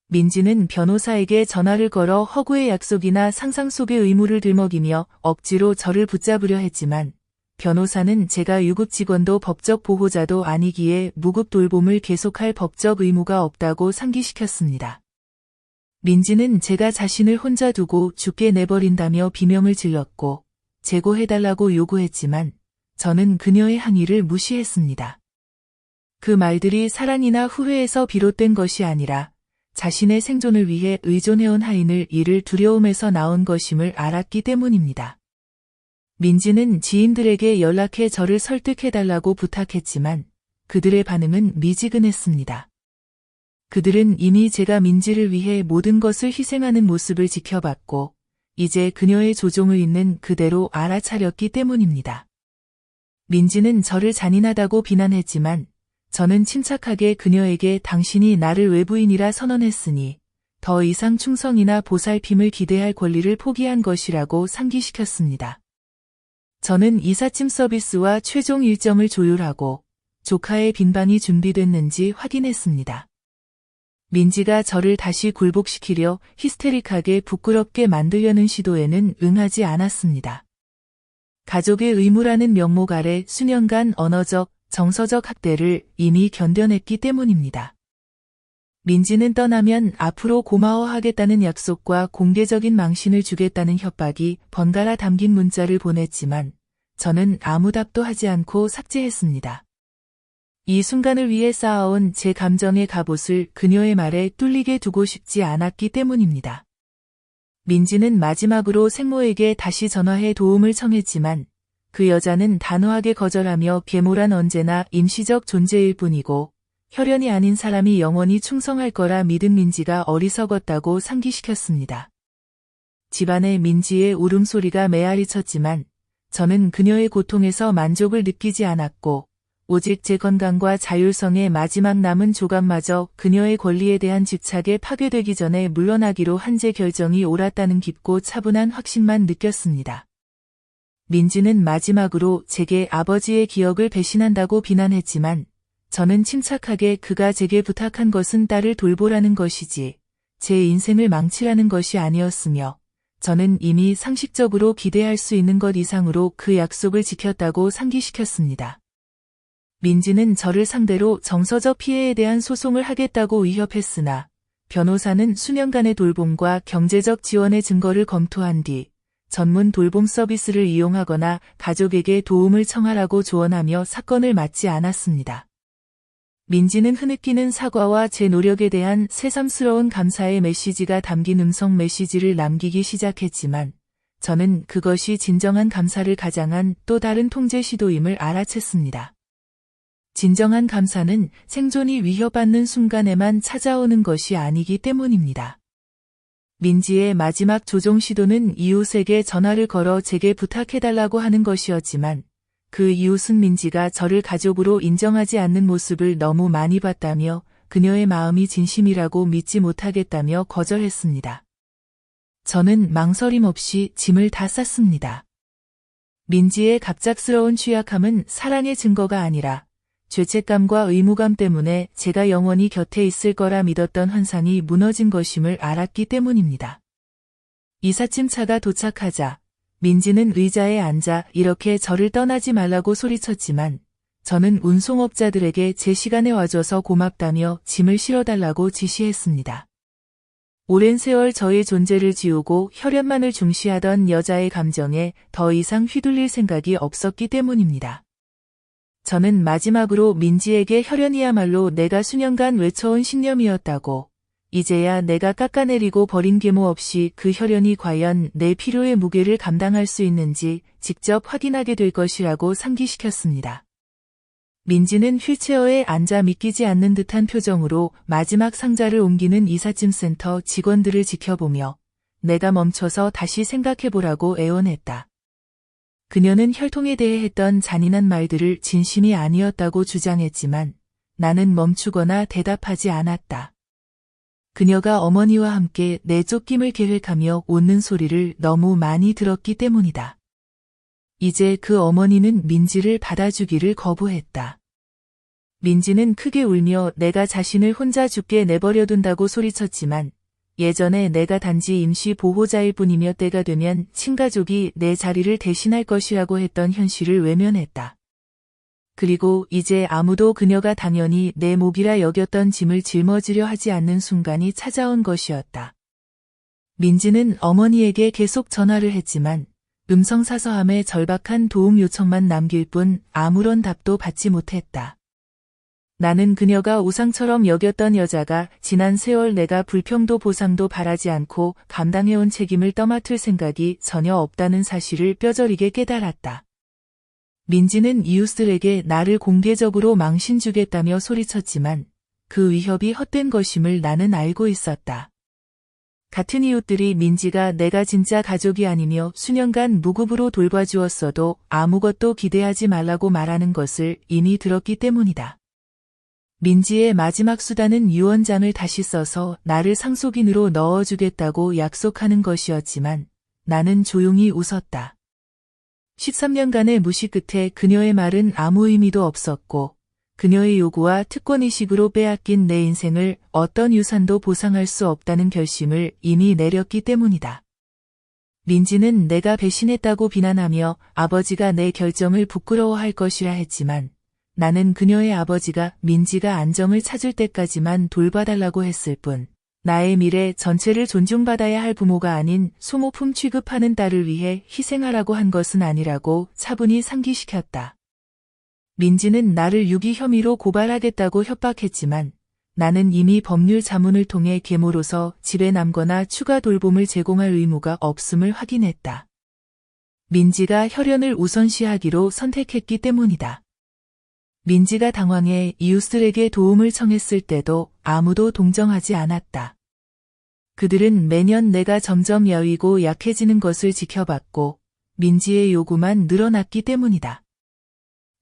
민지는 변호사에게 전화를 걸어 허구의 약속이나 상상 속의 의무를 들먹이며 억지로 저를 붙잡으려 했지만 변호사는 제가 유급 직원도 법적 보호자도 아니기에 무급 돌봄을 계속할 법적 의무가 없다고 상기시켰습니다. 민지는 제가 자신을 혼자 두고 죽게 내버린다며 비명을 질렀고 재고해달라고 요구했지만 저는 그녀의 항의를 무시했습니다. 그 말들이 사랑이나 후회에서 비롯된 것이 아니라 자신의 생존을 위해 의존해온 하인을 잃을 두려움에서 나온 것임을 알았기 때문입니다. 민지는 지인들에게 연락해 저를 설득해달라고 부탁했지만 그들의 반응은 미지근했습니다. 그들은 이미 제가 민지를 위해 모든 것을 희생하는 모습을 지켜봤고 이제 그녀의 조종을 있는 그대로 알아차렸기 때문입니다. 민지는 저를 잔인하다고 비난했지만 저는 침착하게 그녀에게 당신이 나를 외부인이라 선언했으니 더 이상 충성이나 보살핌을 기대할 권리를 포기한 것이라고 상기시켰습니다. 저는 이삿짐 서비스와 최종 일정을 조율하고 조카의 빈방이 준비됐는지 확인했습니다. 민지가 저를 다시 굴복시키려 히스테릭하게 부끄럽게 만들려는 시도에는 응하지 않았습니다. 가족의 의무라는 명목 아래 수년간 언어적, 정서적 학대를 이미 견뎌냈기 때문입니다. 민지는 떠나면 앞으로 고마워하겠다는 약속과 공개적인 망신을 주겠다는 협박이 번갈아 담긴 문자를 보냈지만 저는 아무 답도 하지 않고 삭제했습니다. 이 순간을 위해 쌓아온 제 감정의 갑옷을 그녀의 말에 뚫리게 두고 싶지 않았기 때문입니다. 민지는 마지막으로 생모에게 다시 전화해 도움을 청했지만 그 여자는 단호하게 거절하며 계모란 언제나 임시적 존재일 뿐이고 혈연이 아닌 사람이 영원히 충성할 거라 믿은 민지가 어리석었다고 상기시켰습니다. 집안에 민지의 울음소리가 메아리쳤지만 저는 그녀의 고통에서 만족을 느끼지 않았고 오직 제 건강과 자율성의 마지막 남은 조각마저 그녀의 권리에 대한 집착에 파괴되기 전에 물러나기로 한 제 결정이 옳았다는 깊고 차분한 확신만 느꼈습니다. 민지는 마지막으로 제게 아버지의 기억을 배신한다고 비난했지만 저는 침착하게 그가 제게 부탁한 것은 딸을 돌보라는 것이지 제 인생을 망치라는 것이 아니었으며 저는 이미 상식적으로 기대할 수 있는 것 이상으로 그 약속을 지켰다고 상기시켰습니다. 민지는 저를 상대로 정서적 피해에 대한 소송을 하겠다고 위협했으나 변호사는 수년간의 돌봄과 경제적 지원의 증거를 검토한 뒤 전문 돌봄 서비스를 이용하거나 가족에게 도움을 청하라고 조언하며 사건을 막지 않았습니다. 민지는 흐느끼는 사과와 제 노력에 대한 새삼스러운 감사의 메시지가 담긴 음성 메시지를 남기기 시작했지만 저는 그것이 진정한 감사를 가장한 또 다른 통제 시도임을 알아챘습니다. 진정한 감사는 생존이 위협받는 순간에만 찾아오는 것이 아니기 때문입니다. 민지의 마지막 조종 시도는 이웃에게 전화를 걸어 제게 부탁해달라고 하는 것이었지만 그 이웃은 민지가 저를 가족으로 인정하지 않는 모습을 너무 많이 봤다며 그녀의 마음이 진심이라고 믿지 못하겠다며 거절했습니다. 저는 망설임 없이 짐을 다 쌌습니다. 민지의 갑작스러운 취약함은 사랑의 증거가 아니라 죄책감과 의무감 때문에 제가 영원히 곁에 있을 거라 믿었던 환상이 무너진 것임을 알았기 때문입니다. 이삿짐차가 도착하자 민지는 의자에 앉아 이렇게 저를 떠나지 말라고 소리쳤지만 저는 운송업자들에게 제 시간에 와줘서 고맙다며 짐을 실어달라고 지시했습니다. 오랜 세월 저의 존재를 지우고 혈연만을 중시하던 여자의 감정에 더 이상 휘둘릴 생각이 없었기 때문입니다. 저는 마지막으로 민지에게 혈연이야말로 내가 수년간 외쳐온 신념이었다고 이제야 내가 깎아내리고 버린 계모 없이 그 혈연이 과연 내 필요의 무게를 감당할 수 있는지 직접 확인하게 될 것이라고 상기시켰습니다. 민지는 휠체어에 앉아 믿기지 않는 듯한 표정으로 마지막 상자를 옮기는 이삿짐 센터 직원들을 지켜보며 내가 멈춰서 다시 생각해보라고 애원했다. 그녀는 혈통에 대해 했던 잔인한 말들을 진심이 아니었다고 주장했지만 나는 멈추거나 대답하지 않았다. 그녀가 어머니와 함께 내 쫓김을 계획하며 웃는 소리를 너무 많이 들었기 때문이다. 이제 그 어머니는 민지를 받아주기를 거부했다. 민지는 크게 울며 내가 자신을 혼자 죽게 내버려둔다고 소리쳤지만 예전에 내가 단지 임시 보호자일 뿐이며 때가 되면 친가족이 내 자리를 대신할 것이라고 했던 현실을 외면했다. 그리고 이제 아무도 그녀가 당연히 내 몫이라 여겼던 짐을 짊어지려 하지 않는 순간이 찾아온 것이었다. 민지는 어머니에게 계속 전화를 했지만 음성사서함에 절박한 도움 요청만 남길 뿐 아무런 답도 받지 못했다. 나는 그녀가 우상처럼 여겼던 여자가 지난 세월 내가 불평도 보상도 바라지 않고 감당해온 책임을 떠맡을 생각이 전혀 없다는 사실을 뼈저리게 깨달았다. 민지는 이웃들에게 나를 공개적으로 망신주겠다며 소리쳤지만 그 위협이 헛된 것임을 나는 알고 있었다. 같은 이웃들이 민지가 내가 진짜 가족이 아니며 수년간 무급으로 돌봐주었어도 아무것도 기대하지 말라고 말하는 것을 이미 들었기 때문이다. 민지의 마지막 수단은 유언장을 다시 써서 나를 상속인으로 넣어주겠다고 약속하는 것이었지만 나는 조용히 웃었다. 13년간의 무시 끝에 그녀의 말은 아무 의미도 없었고 그녀의 요구와 특권의식으로 빼앗긴 내 인생을 어떤 유산도 보상할 수 없다는 결심을 이미 내렸기 때문이다. 민지는 내가 배신했다고 비난하며 아버지가 내 결정을 부끄러워할 것이라 했지만 나는 그녀의 아버지가 민지가 안정을 찾을 때까지만 돌봐달라고 했을 뿐 나의 미래 전체를 존중받아야 할 부모가 아닌 소모품 취급하는 딸을 위해 희생하라고 한 것은 아니라고 차분히 상기시켰다. 민지는 나를 유기 혐의로 고발하겠다고 협박했지만 나는 이미 법률 자문을 통해 계모로서 집에 남거나 추가 돌봄을 제공할 의무가 없음을 확인했다. 민지가 혈연을 우선시하기로 선택했기 때문이다. 민지가 당황해 이웃들에게 도움을 청했을 때도 아무도 동정하지 않았다. 그들은 매년 내가 점점 여위고 약해지는 것을 지켜봤고 민지의 요구만 늘어났기 때문이다.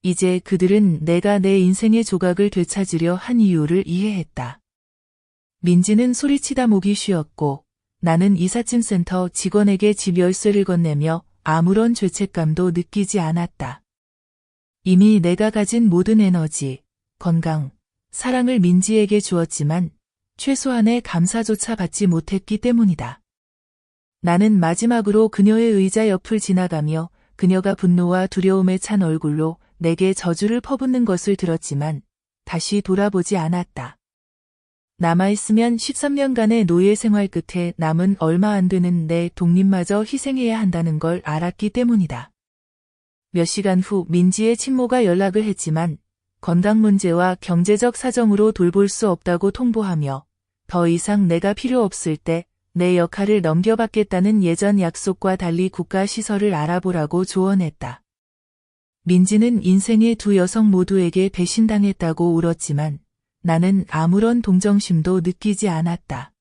이제 그들은 내가 내 인생의 조각을 되찾으려 한 이유를 이해했다. 민지는 소리치다 목이 쉬었고 나는 이삿짐센터 직원에게 집 열쇠를 건네며 아무런 죄책감도 느끼지 않았다. 이미 내가 가진 모든 에너지, 건강, 사랑을 민지에게 주었지만 최소한의 감사조차 받지 못했기 때문이다. 나는 마지막으로 그녀의 의자 옆을 지나가며 그녀가 분노와 두려움에 찬 얼굴로 내게 저주를 퍼붓는 것을 들었지만 다시 돌아보지 않았다. 남아있으면 13년간의 노예 생활 끝에 남은 얼마 안 되는 내 독립마저 희생해야 한다는 걸 알았기 때문이다. 몇 시간 후 민지의 친모가 연락을 했지만 건강 문제와 경제적 사정으로 돌볼 수 없다고 통보하며 더 이상 내가 필요 없을 때 내 역할을 넘겨받겠다는 예전 약속과 달리 국가시설을 알아보라고 조언했다. 민지는 인생의 두 여성 모두에게 배신당했다고 울었지만 나는 아무런 동정심도 느끼지 않았다.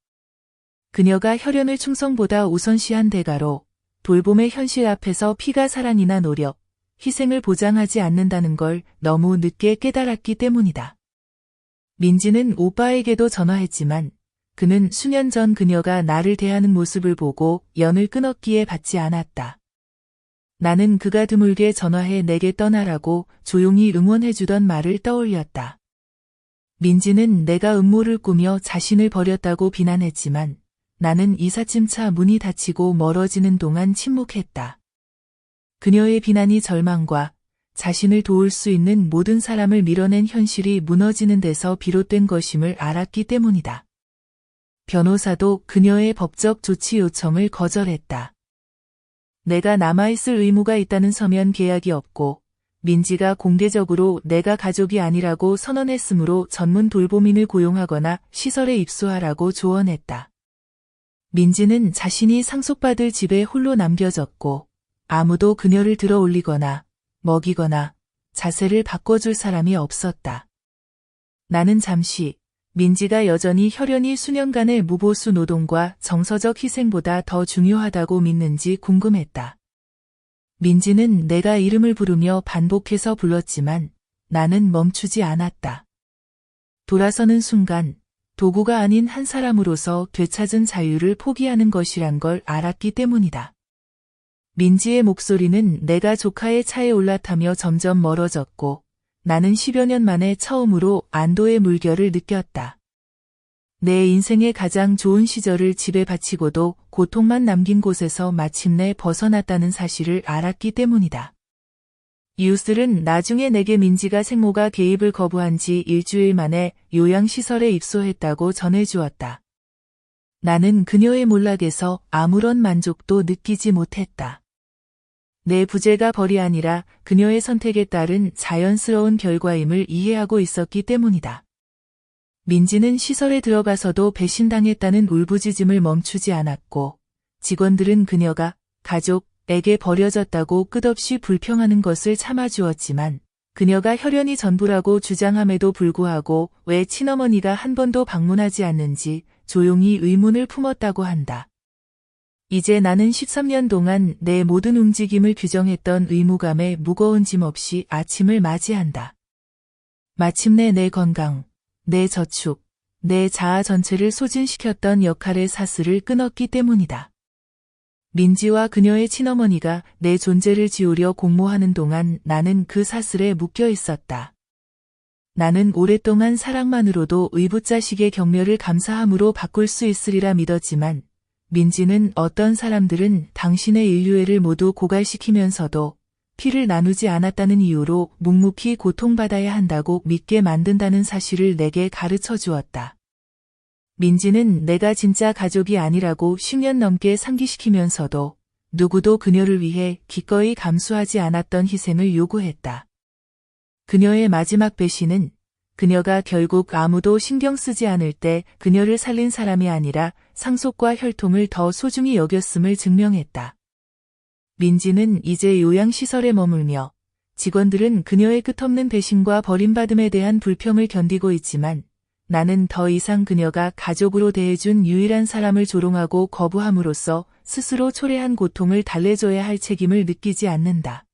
그녀가 혈연을 충성보다 우선시한 대가로 돌봄의 현실 앞에서 피가 사랑이나 노력, 희생을 보장하지 않는다는 걸 너무 늦게 깨달았기 때문이다. 민지는 오빠에게도 전화했지만 그는 수년 전 그녀가 나를 대하는 모습을 보고 연을 끊었기에 받지 않았다. 나는 그가 드물게 전화해 내게 떠나라고 조용히 응원해주던 말을 떠올렸다. 민지는 내가 음모를 꾸며 자신을 버렸다고 비난했지만 나는 이삿짐차 문이 닫히고 멀어지는 동안 침묵했다. 그녀의 비난이 절망과 자신을 도울 수 있는 모든 사람을 밀어낸 현실이 무너지는 데서 비롯된 것임을 알았기 때문이다. 변호사도 그녀의 법적 조치 요청을 거절했다. 내가 남아있을 의무가 있다는 서면 계약이 없고 민지가 공개적으로 내가 가족이 아니라고 선언했으므로 전문 돌봄인을 고용하거나 시설에 입소하라고 조언했다. 민지는 자신이 상속받을 집에 홀로 남겨졌고 아무도 그녀를 들어 올리거나 먹이거나 자세를 바꿔줄 사람이 없었다. 나는 잠시 민지가 여전히 혈연이 수년간의 무보수 노동과 정서적 희생보다 더 중요하다고 믿는지 궁금했다. 민지는 내가 이름을 부르며 반복해서 불렀지만 나는 멈추지 않았다. 돌아서는 순간 도구가 아닌 한 사람으로서 되찾은 자유를 포기하는 것이란 걸 알았기 때문이다. 민지의 목소리는 내가 조카의 차에 올라타며 점점 멀어졌고 나는 10여 년 만에 처음으로 안도의 물결을 느꼈다. 내 인생의 가장 좋은 시절을 집에 바치고도 고통만 남긴 곳에서 마침내 벗어났다는 사실을 알았기 때문이다. 이웃들은 나중에 내게 민지가 생모가 개입을 거부한 지 일주일 만에 요양시설에 입소했다고 전해주었다. 나는 그녀의 몰락에서 아무런 만족도 느끼지 못했다. 내 부재가 벌이 아니라 그녀의 선택에 따른 자연스러운 결과임을 이해하고 있었기 때문이다. 민지는 시설에 들어가서도 배신당했다는 울부짖음을 멈추지 않았고 직원들은 그녀가 가족에게 버려졌다고 끝없이 불평하는 것을 참아주었지만 그녀가 혈연이 전부라고 주장함에도 불구하고 왜 친어머니가 한 번도 방문하지 않는지 조용히 의문을 품었다고 한다. 이제 나는 13년 동안 내 모든 움직임을 규정했던 의무감에 무거운 짐 없이 아침을 맞이한다. 마침내 내 건강, 내 저축, 내 자아 전체를 소진시켰던 역할의 사슬을 끊었기 때문이다. 민지와 그녀의 친어머니가 내 존재를 지우려 공모하는 동안 나는 그 사슬에 묶여 있었다. 나는 오랫동안 사랑만으로도 의붓자식의 격려를 감사함으로 바꿀 수 있으리라 믿었지만 민지는 어떤 사람들은 당신의 인류애를 모두 고갈시키면서도 피를 나누지 않았다는 이유로 묵묵히 고통받아야 한다고 믿게 만든다는 사실을 내게 가르쳐 주었다. 민지는 내가 진짜 가족이 아니라고 10년 넘게 상기시키면서도 누구도 그녀를 위해 기꺼이 감수하지 않았던 희생을 요구했다. 그녀의 마지막 배신은 그녀가 결국 아무도 신경 쓰지 않을 때 그녀를 살린 사람이 아니라 상속과 혈통을 더 소중히 여겼음을 증명했다. 민지는 이제 요양시설에 머물며 직원들은 그녀의 끝없는 배신과 버림받음에 대한 불평을 견디고 있지만 나는 더 이상 그녀가 가족으로 대해준 유일한 사람을 조롱하고 거부함으로써 스스로 초래한 고통을 달래줘야 할 책임을 느끼지 않는다.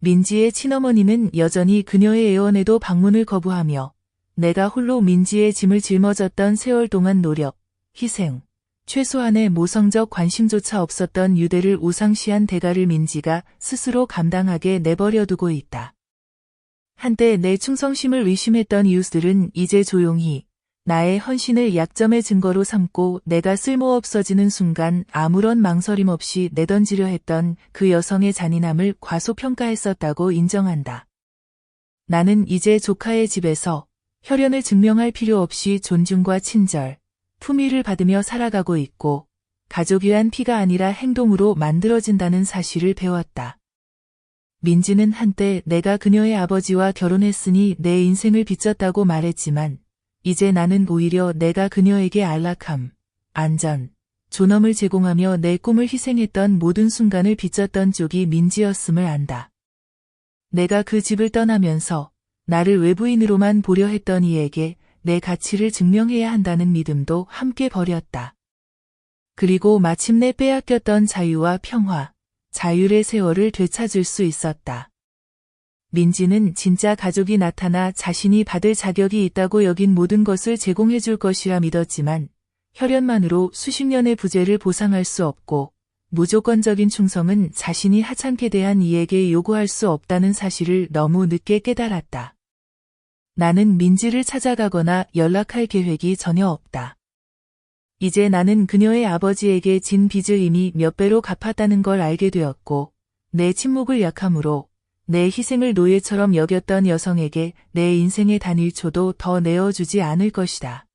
민지의 친어머니는 여전히 그녀의 애원에도 방문을 거부하며 내가 홀로 민지의 짐을 짊어졌던 세월 동안 노력, 희생, 최소한의 모성적 관심조차 없었던 유대를 우상시한 대가를 민지가 스스로 감당하게 내버려두고 있다. 한때 내 충성심을 의심했던 이웃들은 이제 조용히 나의 헌신을 약점의 증거로 삼고 내가 쓸모없어지는 순간 아무런 망설임 없이 내던지려 했던 그 여성의 잔인함을 과소평가했었다고 인정한다. 나는 이제 조카의 집에서 혈연을 증명할 필요 없이 존중과 친절, 품위를 받으며 살아가고 있고 가족이란 피가 아니라 행동으로 만들어진다는 사실을 배웠다. 민지는 한때 내가 그녀의 아버지와 결혼했으니 내 인생을 빚졌다고 말했지만 이제 나는 오히려 내가 그녀에게 안락함, 안전, 존엄을 제공하며 내 꿈을 희생했던 모든 순간을 빚졌던 쪽이 민지였음을 안다. 내가 그 집을 떠나면서 나를 외부인으로만 보려 했던 이에게 내 가치를 증명해야 한다는 믿음도 함께 버렸다. 그리고 마침내 빼앗겼던 자유와 평화, 자율의 세월을 되찾을 수 있었다. 민지는 진짜 가족이 나타나 자신이 받을 자격이 있다고 여긴 모든 것을 제공해 줄 것이라 믿었지만 혈연만으로 수십 년의 부재를 보상할 수 없고 무조건적인 충성은 자신이 하찮게 대한 이에게 요구할 수 없다는 사실을 너무 늦게 깨달았다. 나는 민지를 찾아가거나 연락할 계획이 전혀 없다. 이제 나는 그녀의 아버지에게 진 빚을 이미 몇 배로 갚았다는 걸 알게 되었고 내 침묵을 약함으로 내 희생을 노예처럼 여겼던 여성에게 내 인생의 단 1초도 더 내어주지 않을 것이다.